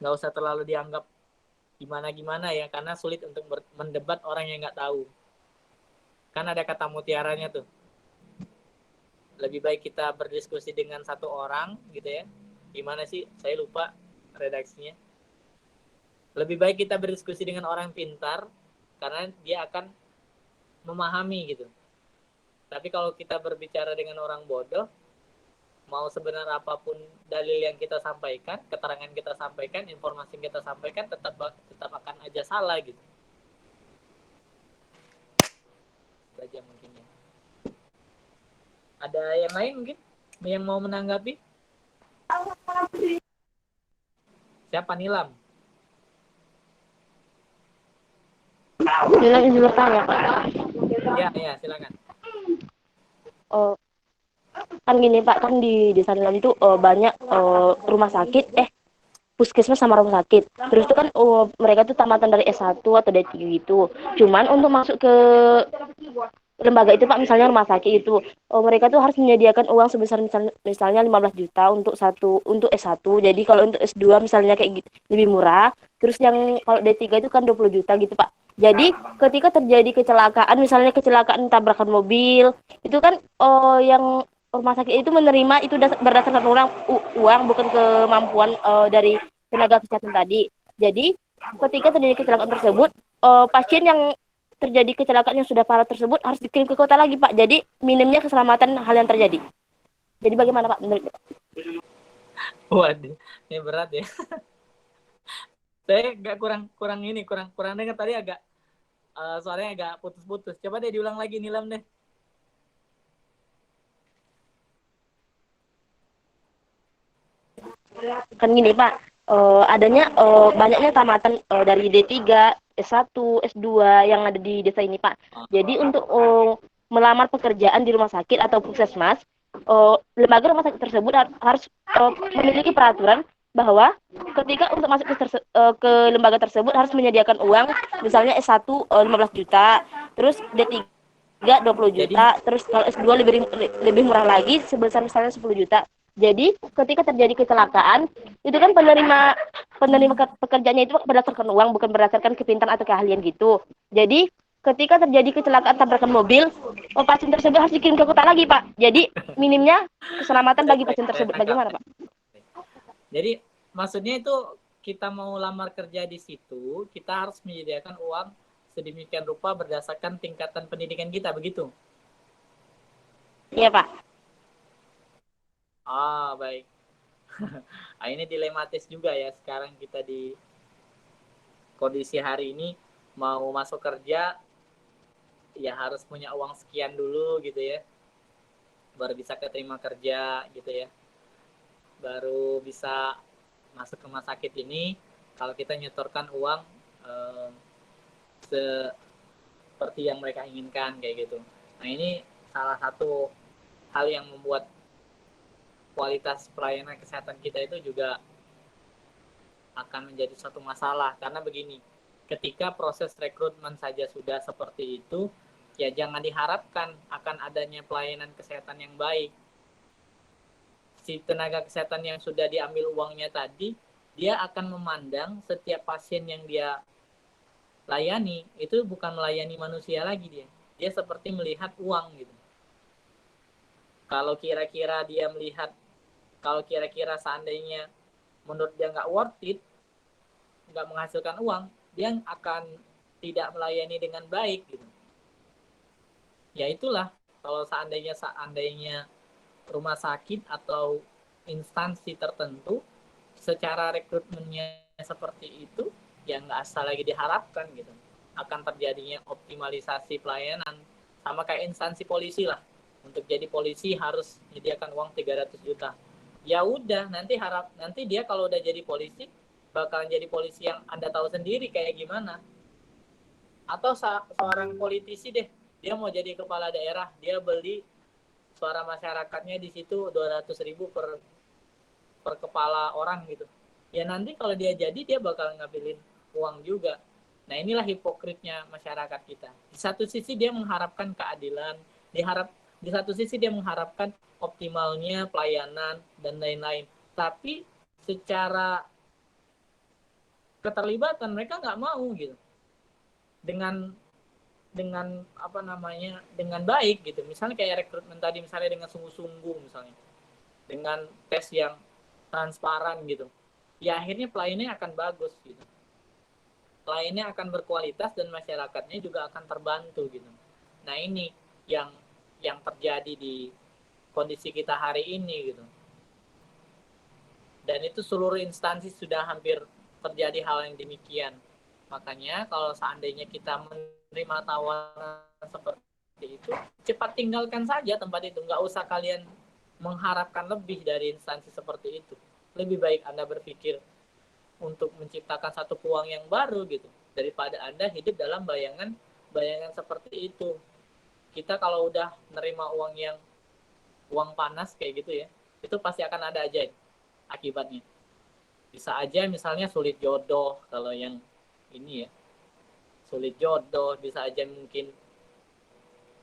nggak usah terlalu dianggap gimana ya, karena sulit untuk mendebat orang yang nggak tahu. Kan ada kata mutiaranya tuh. Lebih baik kita berdiskusi dengan satu orang gitu ya. Gimana sih? Saya lupa redaksinya. Lebih baik kita berdiskusi dengan orang pintar karena dia akan memahami gitu. Tapi kalau kita berbicara dengan orang bodoh, mau sebenar apapun dalil yang kita sampaikan, keterangan kita sampaikan, informasi yang kita sampaikan tetap akan aja salah gitu. Saja mungkin ya. Ada yang lain mungkin yang mau menanggapi? Siapa Nilam? Nilam izin bertanya, Pak. Ya, silakan. Oh, kan gini Pak, kan di desa Nilam itu banyak rumah sakit, puskesmas sama rumah sakit. Terus itu kan mereka tuh tamatan dari S1 atau D3 gitu. Cuman untuk masuk ke lembaga itu Pak, misalnya rumah sakit itu mereka tuh harus menyediakan uang sebesar misalnya 15 juta untuk S1. Jadi kalau untuk S2 misalnya kayak gitu, lebih murah. Terus yang kalau D3 itu kan 20 juta gitu Pak. Jadi ketika terjadi kecelakaan, misalnya kecelakaan tabrakan mobil, itu kan yang rumah sakit itu menerima itu berdasarkan uang bukan kemampuan dari tenaga kesehatan tadi. Jadi ketika terjadi kecelakaan tersebut, pasien yang terjadi kecelakaan yang sudah parah tersebut harus dikirim ke kota lagi Pak. Jadi minimnya keselamatan hal yang terjadi. Jadi bagaimana Pak menurut Pak? Waduh, ini berat ya. Saya nggak kurang dengar tadi agak suaranya agak putus-putus. Coba deh diulang lagi Nilam deh. Kan gini Pak, adanya banyaknya tamatan dari D3, S1, S2 yang ada di desa ini Pak. Jadi untuk melamar pekerjaan di rumah sakit atau puskesmas, lembaga rumah sakit tersebut harus memiliki peraturan bahwa ketika untuk masuk ke lembaga tersebut harus menyediakan uang, misalnya S1 15 juta, terus D3 20 juta, terus kalau S2 lebih murah lagi sebesar misalnya 10 juta. Jadi ketika terjadi kecelakaan, itu kan penerima pekerjaannya itu berdasarkan uang, bukan berdasarkan kepintaran atau keahlian gitu. Jadi ketika terjadi kecelakaan tabrakan mobil, pasien tersebut harus dikirim ke kota lagi Pak. Jadi minimnya keselamatan bagi pasien tersebut. Bagaimana Pak? Jadi maksudnya itu kita mau lamar kerja di situ, kita harus menyediakan uang sedemikian rupa berdasarkan tingkatan pendidikan kita, begitu? Iya Pak. Ah, baik. Nah, ini dilematis juga ya sekarang kita di kondisi hari ini mau masuk kerja ya harus punya uang sekian dulu gitu ya. Baru bisa keterima kerja gitu ya. Baru bisa masuk ke rumah sakit ini kalau kita nyetorkan uang seperti yang mereka inginkan kayak gitu. Nah, ini salah satu hal yang membuat kualitas pelayanan kesehatan kita itu juga akan menjadi suatu masalah karena begini, ketika proses rekrutmen saja sudah seperti itu, ya jangan diharapkan akan adanya pelayanan kesehatan yang baik. Si tenaga kesehatan yang sudah diambil uangnya tadi, dia akan memandang setiap pasien yang dia layani itu bukan melayani manusia lagi dia. Dia seperti melihat uang gitu. Kalau kira-kira seandainya menurut dia nggak worth it, nggak menghasilkan uang, dia akan tidak melayani dengan baik gitu. Ya itulah, kalau seandainya rumah sakit atau instansi tertentu secara rekrutmennya seperti itu, ya nggak asal lagi diharapkan gitu. Akan terjadinya optimalisasi pelayanan, sama kayak instansi polisi lah. Untuk jadi polisi harus menyediakan uang 300 juta. Ya udah, nanti dia kalau udah jadi polisi bakalan jadi polisi yang Anda tahu sendiri kayak gimana. Atau seorang politisi deh, dia mau jadi kepala daerah, dia beli suara masyarakatnya di situ 200.000 per kepala orang gitu. Ya nanti kalau dia jadi, dia bakal ngambilin uang juga. Nah, inilah hipokritnya masyarakat kita. Di satu sisi dia mengharapkan keadilan, di satu sisi dia mengharapkan optimalnya pelayanan dan lain-lain. Tapi secara keterlibatan mereka nggak mau gitu. Dengan dengan baik gitu. Misalnya kayak rekrutmen tadi, misalnya dengan sungguh-sungguh misalnya. Dengan tes yang transparan gitu. Ya akhirnya pelayanannya akan bagus gitu. Pelayanannya akan berkualitas dan masyarakatnya juga akan terbantu gitu. Nah, ini yang terjadi di kondisi kita hari ini gitu. Dan itu seluruh instansi sudah hampir terjadi hal yang demikian. Makanya kalau seandainya kita menerima tawaran seperti itu, cepat tinggalkan saja tempat itu. Nggak usah kalian mengharapkan lebih dari instansi seperti itu. Lebih baik Anda berpikir untuk menciptakan satu peluang yang baru gitu, daripada Anda hidup dalam bayangan seperti itu. Kita kalau udah nerima uang panas kayak gitu ya, itu pasti akan ada aja akibatnya. Bisa aja misalnya sulit jodoh, kalau yang ini ya, sulit jodoh, bisa aja mungkin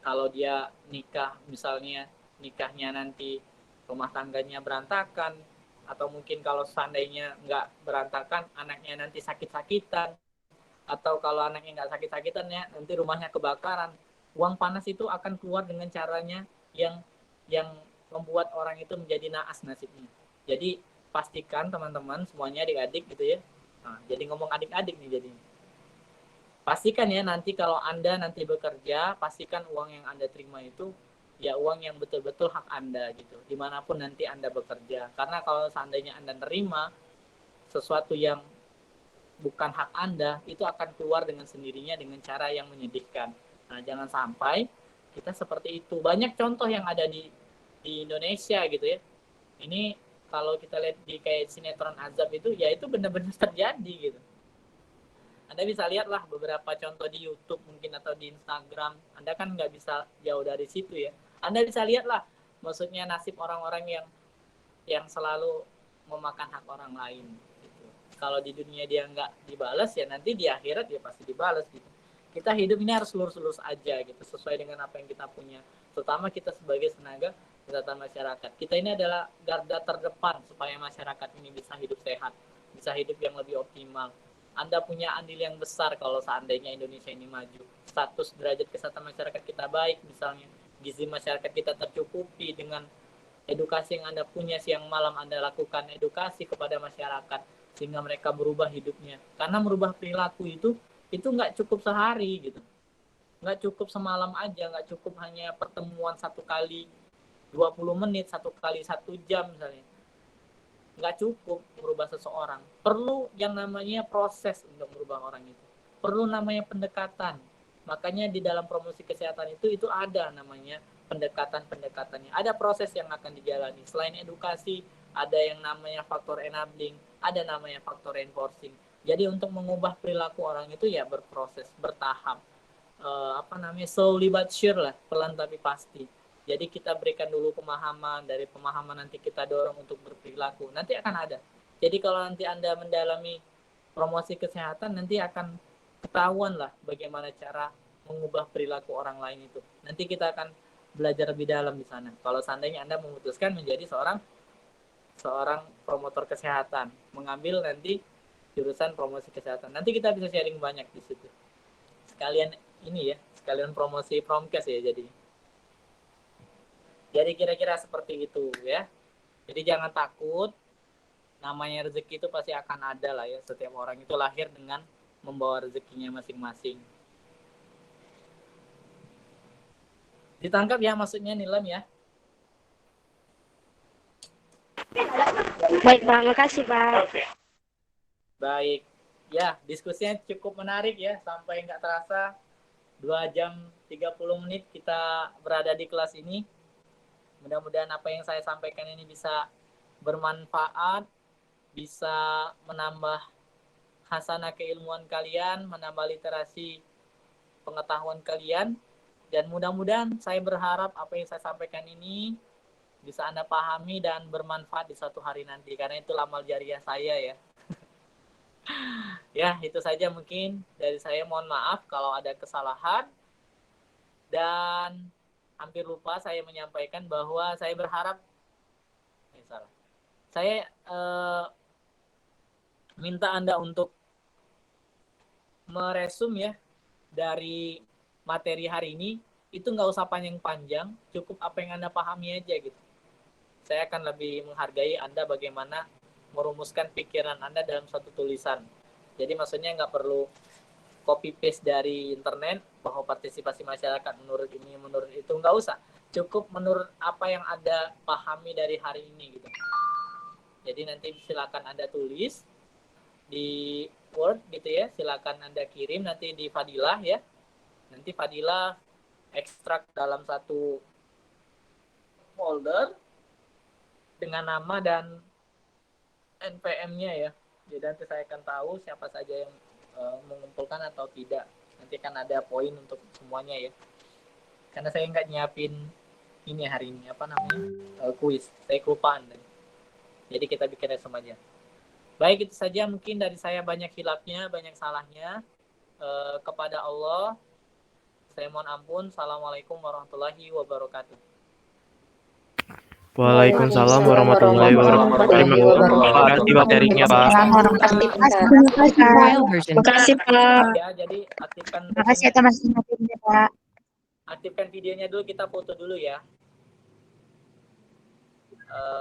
kalau dia nikah, misalnya nikahnya nanti rumah tangganya berantakan, atau mungkin kalau seandainya nggak berantakan, anaknya nanti sakit-sakitan, atau kalau anaknya nggak sakit-sakitan ya nanti rumahnya kebakaran. Uang panas itu akan keluar dengan caranya yang membuat orang itu menjadi naas nasibnya. Jadi pastikan teman-teman semuanya adik-adik gitu ya. Nah, jadi ngomong adik-adik nih jadi. Pastikan ya nanti kalau Anda nanti bekerja, pastikan uang yang Anda terima itu ya uang yang betul-betul hak Anda gitu. Dimanapun nanti Anda bekerja. Karena kalau seandainya Anda nerima sesuatu yang bukan hak Anda, itu akan keluar dengan sendirinya dengan cara yang menyedihkan. Nah, jangan sampai kita seperti itu. Banyak contoh yang ada di Indonesia gitu ya. Ini kalau kita lihat di kayak sinetron Azab itu, ya itu benar-benar terjadi gitu. Anda bisa lihatlah beberapa contoh di YouTube mungkin atau di Instagram. Anda kan nggak bisa jauh dari situ ya. Anda bisa lihatlah, maksudnya nasib orang-orang yang selalu memakan hak orang lain. Gitu. Kalau di dunia dia nggak dibalas ya nanti di akhirat dia pasti dibalas gitu. Kita hidup ini harus lurus-lurus aja gitu, sesuai dengan apa yang kita punya. Terutama kita sebagai tenaga kesehatan masyarakat. Kita ini adalah garda terdepan supaya masyarakat ini bisa hidup sehat, bisa hidup yang lebih optimal. Anda punya andil yang besar kalau seandainya Indonesia ini maju. Status derajat kesehatan masyarakat kita baik, misalnya gizi masyarakat kita tercukupi dengan edukasi yang Anda punya, siang malam Anda lakukan edukasi kepada masyarakat sehingga mereka berubah hidupnya. Karena merubah perilaku itu nggak cukup sehari gitu, nggak cukup semalam aja, nggak cukup hanya pertemuan satu kali 20 menit, satu kali 1 jam misalnya. Nggak cukup merubah seseorang. Perlu yang namanya proses untuk merubah orang itu. Perlu namanya pendekatan. Makanya di dalam promosi kesehatan itu ada namanya pendekatan-pendekatannya. Ada proses yang akan dijalani. Selain edukasi, ada yang namanya faktor enabling, ada namanya faktor reinforcing. Jadi untuk mengubah perilaku orang itu ya berproses, bertahap. Slowly but sure lah, pelan tapi pasti. Jadi kita berikan dulu pemahaman, dari pemahaman nanti kita dorong untuk berperilaku. Nanti akan ada. Jadi kalau nanti Anda mendalami promosi kesehatan, nanti akan ketahuan lah bagaimana cara mengubah perilaku orang lain itu. Nanti kita akan belajar lebih dalam di sana. Kalau seandainya Anda memutuskan menjadi seorang promotor kesehatan, mengambil nanti jurusan promosi kesehatan. Nanti kita bisa sharing banyak di situ. Sekalian ini ya, sekalian promosi promkes ya jadinya. Jadi kira-kira seperti itu ya. Jadi jangan takut, namanya rezeki itu pasti akan ada lah ya. Setiap orang itu lahir dengan membawa rezekinya masing-masing. Ditangkap ya maksudnya Nilam ya. Baik, Pak. Makasih, Pak. Baik. Ya, diskusinya cukup menarik ya. Sampai nggak terasa 2 jam 30 menit kita berada di kelas ini. Mudah-mudahan apa yang saya sampaikan ini bisa bermanfaat, bisa menambah hasanah keilmuan kalian, menambah literasi pengetahuan kalian, dan mudah-mudahan saya berharap apa yang saya sampaikan ini bisa Anda pahami dan bermanfaat di suatu hari nanti, karena itu amal jariah saya ya. Ya, itu saja mungkin dari saya. Mohon maaf kalau ada kesalahan. Dan hampir lupa saya menyampaikan bahwa saya berharap saya minta Anda untuk meresum ya dari materi hari ini. Itu nggak usah panjang-panjang, cukup apa yang Anda pahami aja gitu. Saya akan lebih menghargai Anda bagaimana merumuskan pikiran Anda dalam satu tulisan. Jadi maksudnya nggak perlu copy paste dari internet bahwa partisipasi masyarakat menurut ini, menurut itu, nggak usah. Cukup menurut apa yang Anda pahami dari hari ini gitu. Jadi nanti silakan Anda tulis di Word gitu ya, silakan Anda kirim nanti di Fadilah ya. Nanti Fadilah ekstrak dalam satu folder dengan nama dan NPM-nya ya. Jadi nanti saya akan tahu siapa saja yang mengumpulkan atau tidak. Nanti kan ada poin untuk semuanya ya. Karena saya nggak nyiapin ini hari ini, kuis. Saya kelupaan. Jadi kita bikin resume aja. Baik, itu saja mungkin dari saya. Banyak hilafnya, banyak salahnya. Kepada Allah saya mohon ampun. Assalamualaikum warahmatullahi wabarakatuh. Waalaikumsalam warahmatullahi wabarakatuh. Terima kasih materinya, Pak. Terima kasih, Pak. Terima kasih, Pak. Ya, jadi aktifkan Terima kasih atas informasinya, Pak. aktifkan videonya dulu, kita foto dulu ya.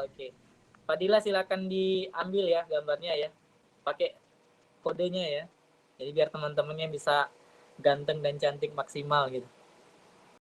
Oke. Pak Dila silakan diambil ya gambarnya ya. Pakai kodenya ya. Jadi biar teman-temannya bisa ganteng dan cantik maksimal gitu.